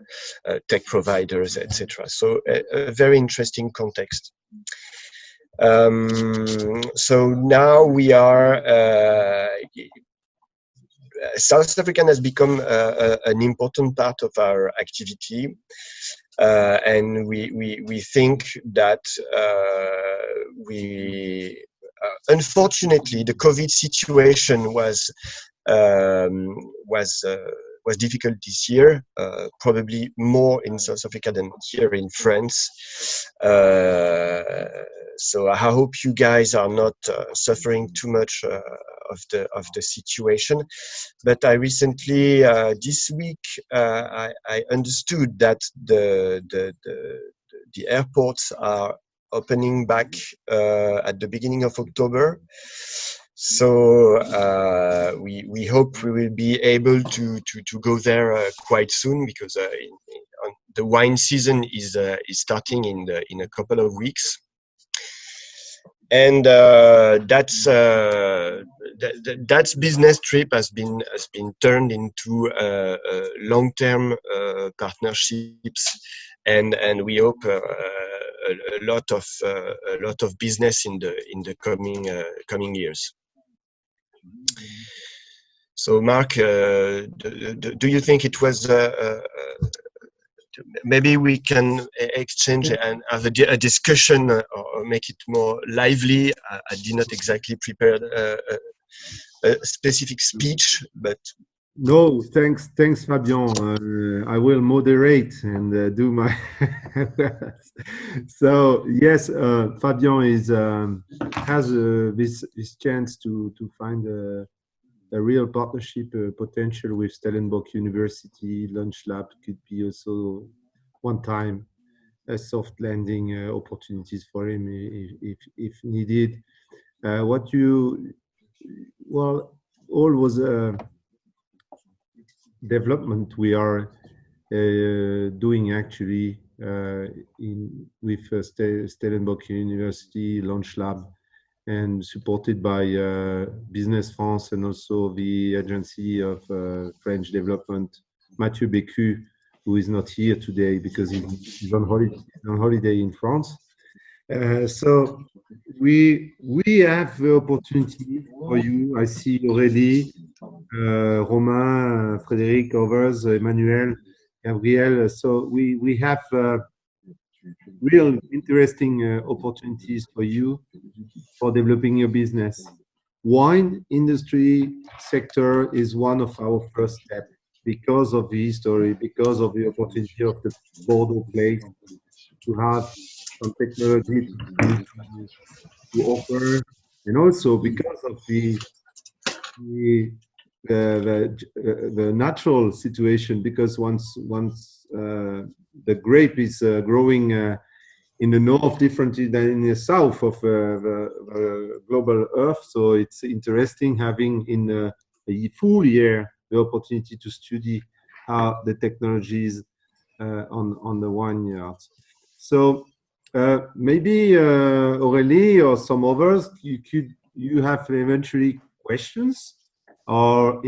S7: tech providers, etc. So a very interesting context. So now we are South African has become an important part of our activity, and we think that unfortunately the COVID situation was difficult this year, probably more in South Africa than here in France. So I hope you guys are not suffering too much of the situation. But I recently, this week, I understood that the airports are opening back at the beginning of October. So we hope we will be able to go there quite soon, because the wine season is starting in a couple of weeks, and that's business trip has been turned into long-term partnerships, and we hope a lot of business in the coming years. So, Mark, do you think it was? Maybe we can exchange and have a discussion, or make it more lively. I did not exactly prepare a specific speech, but
S5: no, thanks, Fabien. I will moderate and do my. So yes, Fabien has this chance to find a real partnership potential with Stellenbosch University. LAUNCHLAB could be also one time a soft landing opportunities for him if needed. All was development we are doing actually with Stellenbosch University, LAUNCHLAB, and supported by Business France and also the Agency of French Development, Mathieu Bécu, who is not here today because he's on holiday in France. So we have the opportunity for you. I see already Romain, Frédéric, others, Emmanuel, Gabriel. So we have real interesting opportunities for you for developing your business. Wine industry sector is one of our first steps because of the history, because of the opportunity of the Bordeaux place to have some technology to offer, and also because of the natural situation, because once the grape is growing in the north differently than in the south of the global Earth. So it's interesting having in a full year the opportunity to study how the technologies on the vineyard. So maybe Aurélie or some others, you have eventually questions or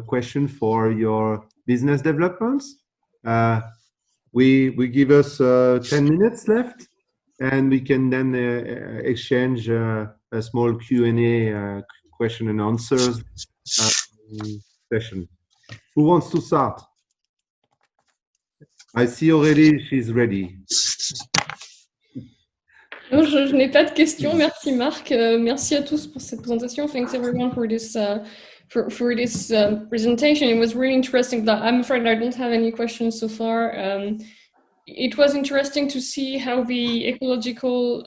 S5: question for your business developments. We give us 10 minutes left, and we can then exchange a small Q&A, question and answers session. Who wants to start? I see already she's ready.
S8: Non, je n'ai pas de questions. Merci Marc. Merci à tous pour cette présentation. Thanks everyone for this presentation. It was really interesting. I'm afraid I don't have any questions so far. It was interesting to see how the ecological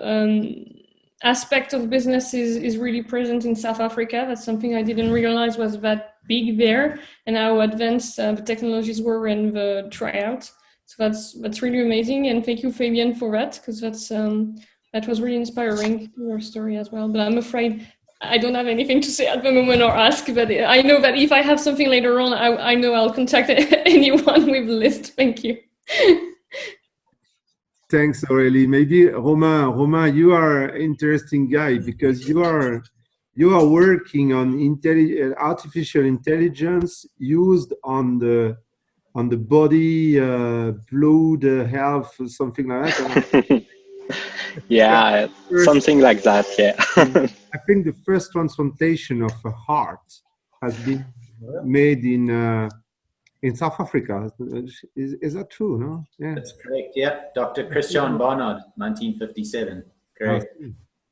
S8: aspect of business is really present in South Africa. That's something I didn't realize was that big there, and how advanced the technologies were in the tryout. So that's really amazing, and thank you, Fabian, for that, because that was really inspiring, your story as well. But I'm afraid I don't have anything to say at the moment or ask, but I know that if I have something later on, I know I'll contact anyone with the list. Thank you.
S5: Thanks, Aurélie. Maybe Romain, you are an interesting guy because you are working on artificial intelligence used on the body, blood health, something like that.
S9: Yeah, something like that. Yeah.
S5: I think the first transplantation of a heart has been made in South Africa. Is that true? No. Yeah.
S6: That's correct. Yeah, Dr. Christian Barnard, 1957. Correct.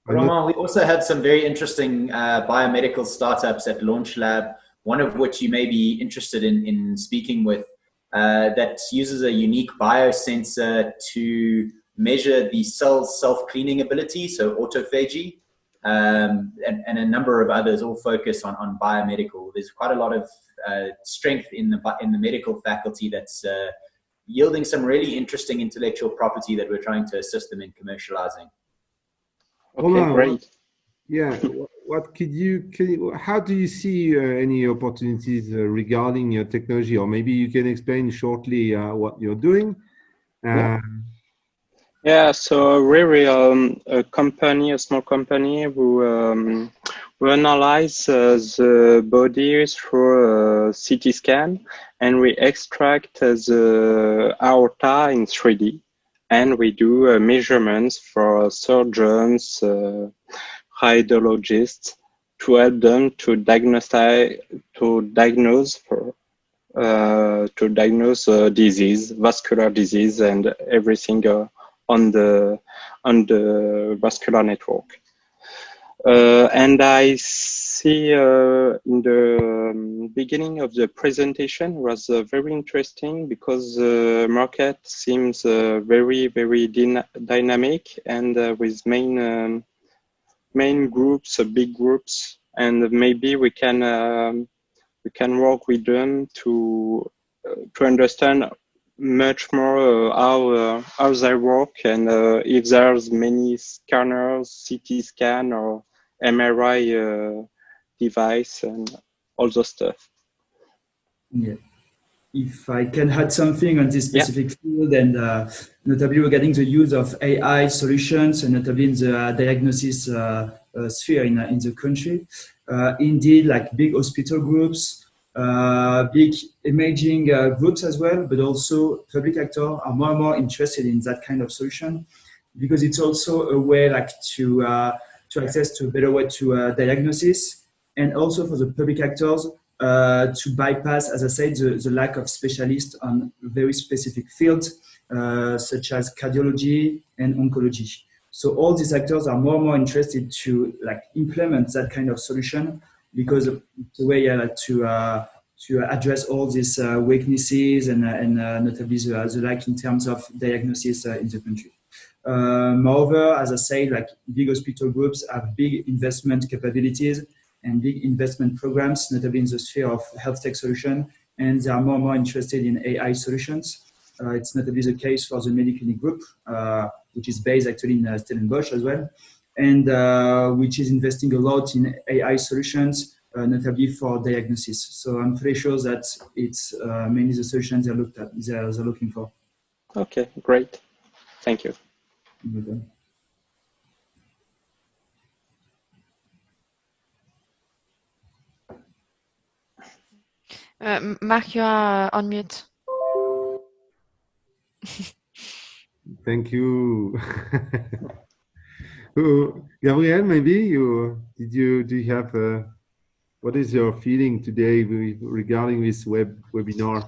S6: Romain, we also had some very interesting biomedical startups at LAUNCHLAB. One of which you may be interested in speaking with. That uses a unique biosensor to measure the cell's self-cleaning ability, so autophagy, and a number of others, all focus on biomedical. There's quite a lot of strength in the medical faculty that's yielding some really interesting intellectual property that we're trying to assist them in commercializing.
S9: Okay, great.
S5: Yeah, how do you see any opportunities regarding your technology, or maybe you can explain shortly what you're doing?
S9: Yeah, so we're a small company who analyze the body through a CT scan, and we extract the aorta in 3D, and we do measurements for surgeons, radiologists, to help them to diagnose disease, vascular disease, and everything on the vascular network. And I see in the beginning of the presentation was very interesting because the market seems very dynamic, and with main groups, big groups, and maybe we can work with them to understand much more how they work, and if there's many scanners, CT scan or MRI device and all those stuff.
S1: Yeah. If I can add something on this specific field, and notably regarding the use of AI solutions, and notably in the diagnosis sphere in the country. Indeed, like big hospital groups, big imaging groups as well, but also public actors are more and more interested in that kind of solution, because it's also a way to access to a better way to diagnosis, and also for the public actors to bypass, as I said, the lack of specialists on very specific fields, such as cardiology and oncology. So all these actors are more and more interested to implement that kind of solution, because it's a way to address all these weaknesses and notably the lack in terms of diagnosis in the country. Moreover, as I say, big hospital groups have big investment capabilities and big investment programs, notably in the sphere of health tech solution, and they are more and more interested in AI solutions. It's notably the case for the Mediclinic group, which is based actually in Stellenbosch as well, and which is investing a lot in AI solutions, notably for diagnosis. So I'm pretty sure that it's mainly the solutions they're looking for.
S9: Okay, great. Thank you.
S1: Okay.
S2: Mark, you are on mute.
S5: Thank you. Gabriel, maybe do you have what is your feeling today regarding this webinar?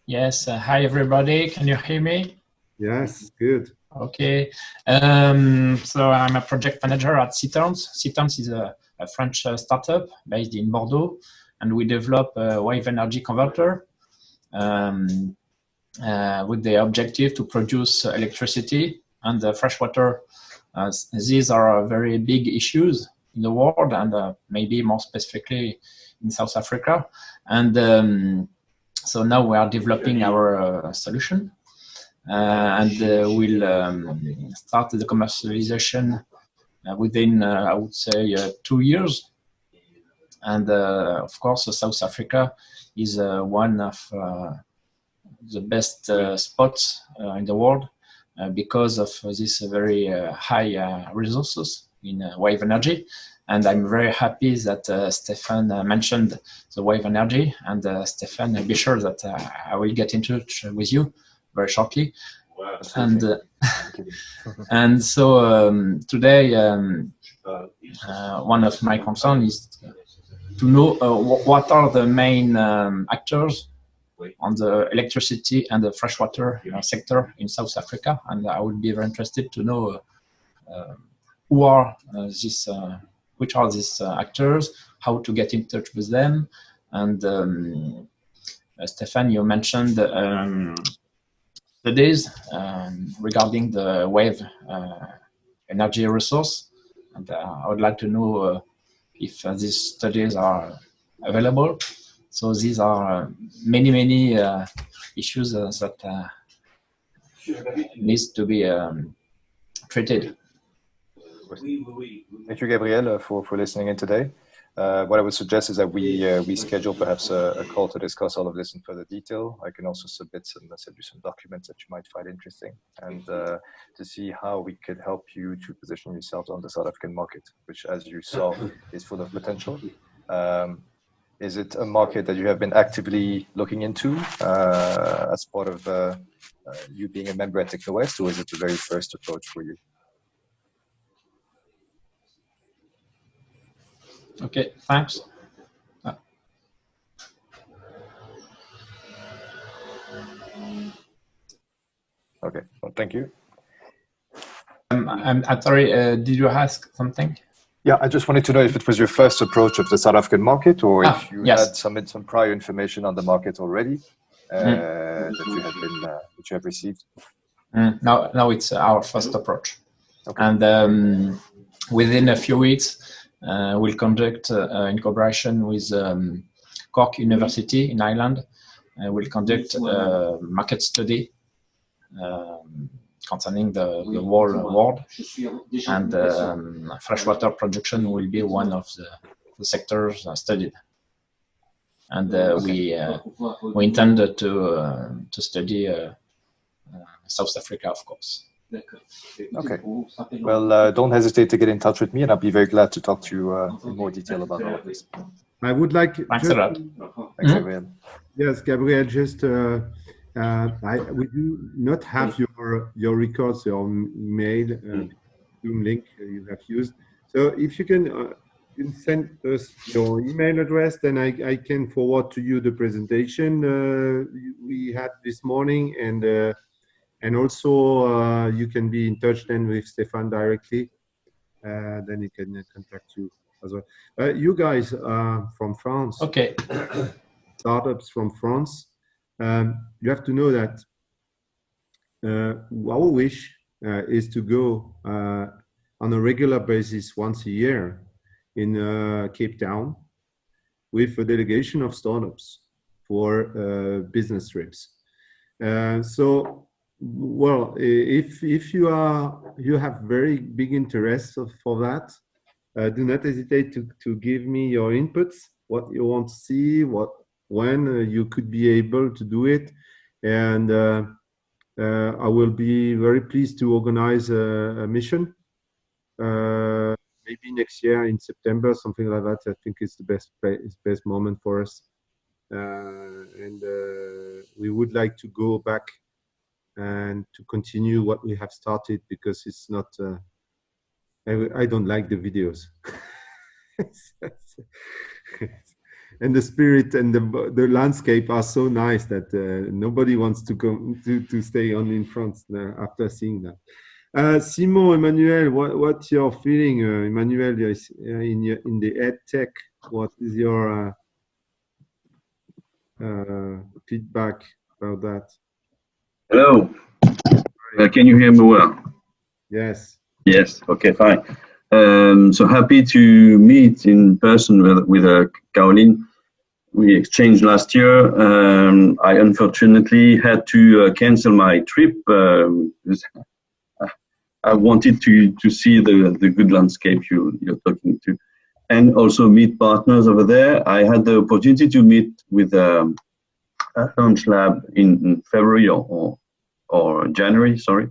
S10: Yes. Hi, everybody. Can you hear me?
S5: Yes, good.
S10: Okay. So I'm a project manager at Citerns. Citerns is a French startup based in Bordeaux, and we develop a wave energy converter with the objective to produce electricity and fresh water. These are very big issues in the world, and maybe more specifically in South Africa. And so now we are developing our solution, and we'll start the commercialization within, I would say, 2 years. And of course, South Africa is one of the best spots in the world because of this very high resources in wave energy. And I'm very happy that Stefan mentioned the wave energy. And Stefan, be sure that I will get in touch with you very shortly.
S3: Wow.
S10: And so today, one of my concerns is to know what are the main actors on the electricity and the freshwater sector in South Africa. And I would be very interested to know who are which are these actors, how to get in touch with them. And Stefan, you mentioned studies regarding the wave energy resource. And I would like to know if these studies are available. So these are many issues that needs to be treated.
S3: Thank you, Gabriel, for listening in today. What I would suggest is that we schedule perhaps a call to discuss all of this in further detail. I can also send you some documents that you might find interesting, and to see how we could help you to position yourselves on the South African market, which, as you saw, is full of potential. Is it a market that you have been actively looking into as part of you being a member at TechnoWest, or is it the very first approach for you?
S10: Okay, thanks.
S3: Okay, well, thank you.
S10: I'm sorry, did you ask something?
S3: Yeah, I just wanted to know if it was your first approach of the South African market, or if you
S10: yes.
S3: had some prior information on the market already that you have received.
S10: No, it's our first approach.
S3: Okay.
S10: And within a few weeks, we'll conduct, in cooperation with Cork University in Ireland, we'll conduct a market study concerning the whole world, and freshwater production will be one of the sectors studied. And we intend to study South Africa, of course.
S3: Okay. Well, don't hesitate to get in touch with me, and I'll be very glad to talk to you in more detail about all of this.
S5: I would like
S10: Thanks a lot.
S3: Thanks, Gabriel.
S5: Yes, Gabriel, just we do not have your records, your mail, Zoom link you have used. So if you can send us your email address, then I can forward to you the presentation we had this morning, and also you can be in touch then with Stefan directly. Then he can contact you as well. You guys are from France.
S10: Okay.
S5: Startups from France. You have to know that our wish is to go on a regular basis once a year in Cape Town with a delegation of startups for business trips. So well, if you have very big interest for that, do not hesitate to give me your inputs, what you want to see, when you could be able to do it, and I will be very pleased to organize a mission. Maybe next year in September, something like that. I think it's the best moment for us, and we would like to go back and to continue what we have started, because it's not. I don't like the videos, and the spirit and the landscape are so nice that nobody wants to go to stay on in France after seeing that. Simon, Emmanuel, what's your feeling? Emmanuel, in the EdTech, what is your feedback about that?
S11: Hello. Can you hear me well?
S5: Yes.
S11: Yes. Okay. Fine. So happy to meet in person with Caroline. We exchanged last year. I unfortunately had to cancel my trip. I wanted to see the good landscape you're talking to, and also meet partners over there. I had the opportunity to meet with LAUNCHLAB in February or January, sorry,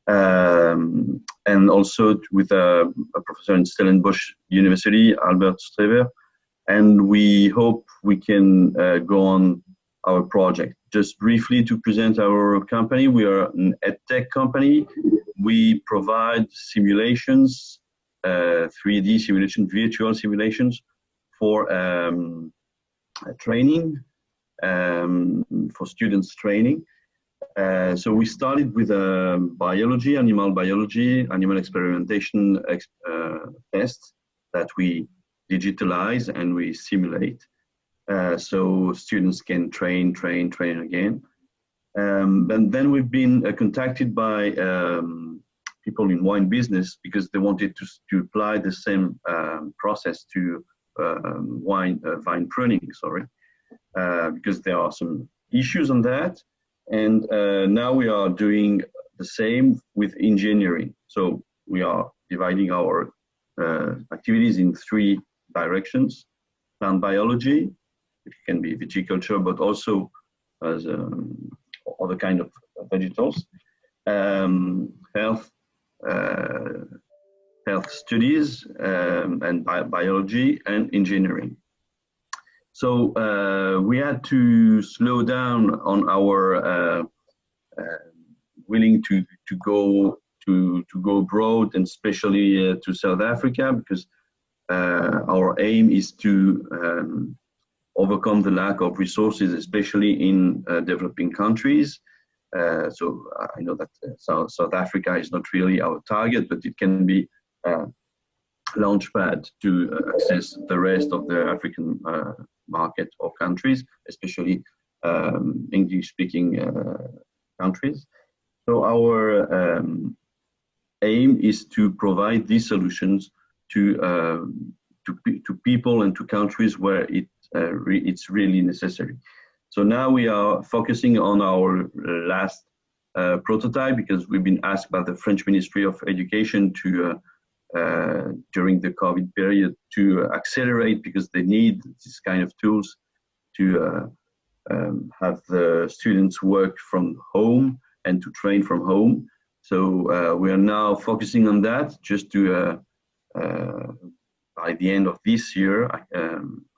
S11: and also with a professor in Stellenbosch University, Albert Strever, and we hope we can go on our project. Just briefly to present our company, we are an EdTech company. We provide simulations, 3D simulation, virtual simulations for training, for students training. So we started with biology, animal experimentation tests that we digitalize and we simulate. So students can train again. And then we've been contacted by people in wine business because they wanted to apply the same process to vine pruning, sorry, because there are some issues on that. And now we are doing the same with engineering. So we are dividing our activities in 3 directions: plant biology, which can be viticulture, but also as other kind of vegetables, health studies, and biology and engineering. So we had to slow down on our willing to go abroad, and especially to South Africa, because our aim is to overcome the lack of resources, especially in developing countries. So I know that South Africa is not really our target, but it can be a launchpad to access the rest of the African market or countries, especially English-speaking countries. So our aim is to provide these solutions to people and to countries where it's really necessary. So now we are focusing on our last prototype, because we've been asked by the French Ministry of Education to during the COVID period to accelerate, because they need this kind of tools to have the students work from home and to train from home. So we are now focusing on that, just to by the end of this year,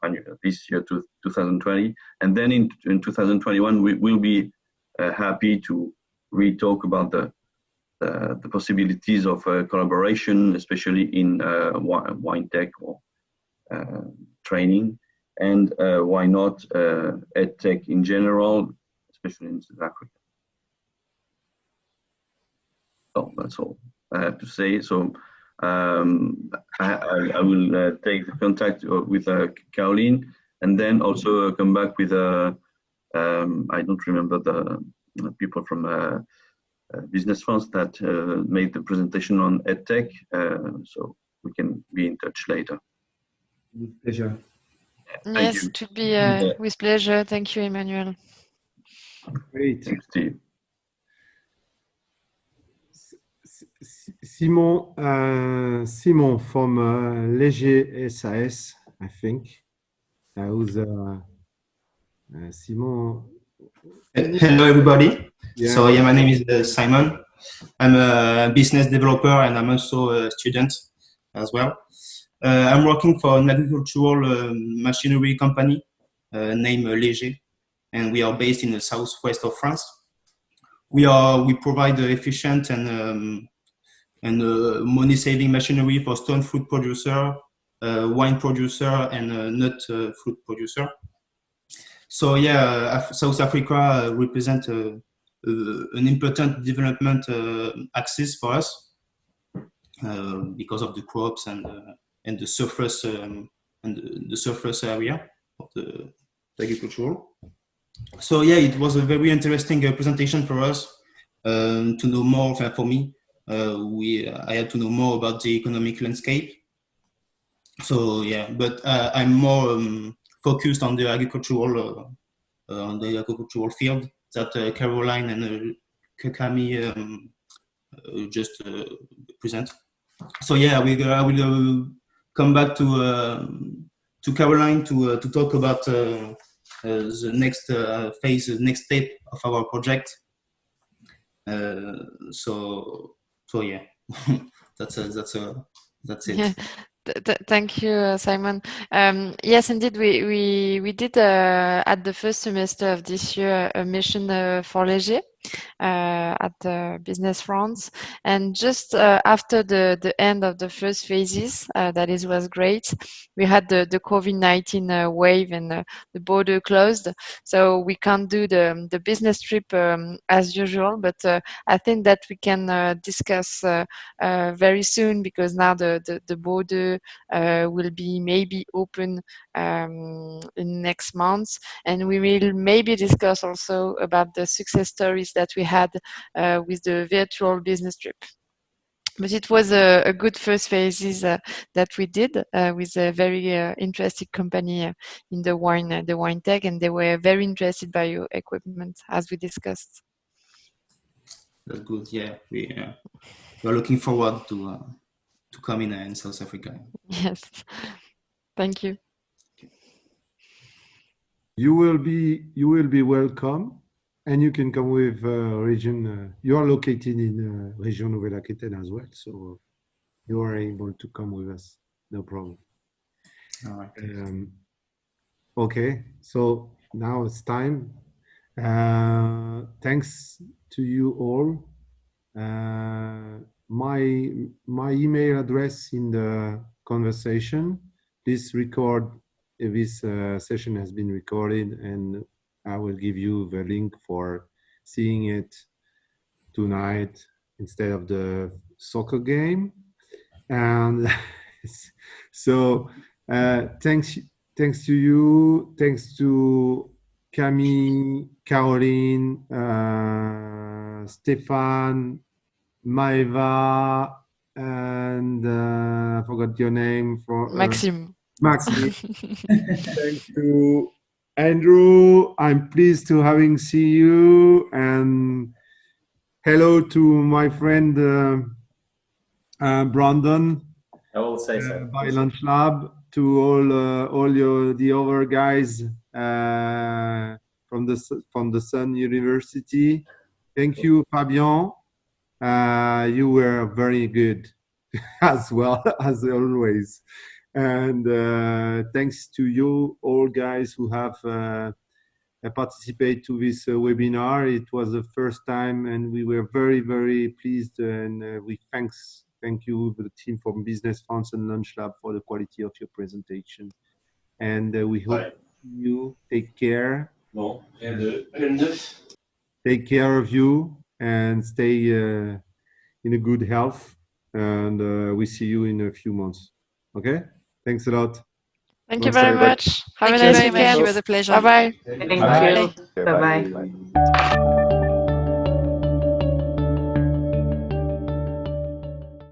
S11: to 2020, and then in 2021 we will be happy to re-talk about the possibilities of collaboration, especially in wine tech or training, and why not EdTech in general, especially in South Africa. So that's all I have to say. So I will take the contact with Caroline, and then also come back with I don't remember the people from business funds that made the presentation on EdTech, so we can be in touch later.
S1: With pleasure.
S2: Yes, it should be with pleasure. Thank you, Emmanuel.
S5: Great.
S11: Thanks, Steve.
S5: Simon from Léger SAS, I think. Who's Simon?
S12: Hello, everybody.
S5: Yeah.
S12: So, my name is Simon. I'm a business developer and I'm also a student as well. I'm working for an agricultural machinery company named Léger, and we are based in the southwest of France. We provide efficient and money-saving machinery for stone fruit producer, wine producer, and nut fruit producer. So South Africa represents an important development axis for us because of the crops and the surface area of the agricultural. So it was a very interesting presentation for us to know more. For me, I had to know more about the economic landscape. So but I'm more focused on the agricultural field that Caroline and Kakami just present. So I will come back to Caroline to talk about the next phase, the next step of our project. That's it.
S2: Yeah. Thank you, Simon. Yes, indeed, we did at the first semester of this year a mission for Léger at Business France, and just after the end of the first phases, was great. We had the COVID-19 wave and the border closed, so we can't do the business trip as usual. But I think that we can discuss very soon, because now the border will be maybe open in next month, and we will maybe discuss also about the success stories that we had with the virtual business trip. But it was a good first phases that we did with a very interesting company in the wine tech, and they were very interested by your equipment, as we discussed.
S12: That's good. Yeah, we are looking forward to come in South Africa.
S2: Yes, thank you.
S5: You will be welcome, and you can come with region. You are located in Région Nouvelle-Aquitaine as well, so you are able to come with us. No problem.
S12: All right.
S5: Okay, so now it's time. Thanks to you all. My email address in the conversation. This session has been recorded, and I will give you the link for seeing it tonight instead of the soccer game. And so thanks to you, thanks to Camille, Caroline, Stéphane, Maeva, and I forgot your name.
S2: Maxime.
S5: Thank you, Andrew. I'm pleased to having see you, and hello to my friend Brandon.
S6: I will say so.
S5: By LAUNCHLAB, to all the other guys from the Sun University. Thank you, Fabien. You were very good as well as always. And thanks to you all guys who have participated to this webinar. It was the first time, and we were very, very pleased, and we thank you, the team from Business France and LAUNCHLAB, for the quality of your presentation. And we hope you take care. Take care of you and stay in a good health. And we see you in a few months. Okay? Thanks a lot.
S2: Thank you very much. Have a nice weekend.
S13: It was a pleasure.
S2: Bye-bye.
S4: Thank you. Bye-bye.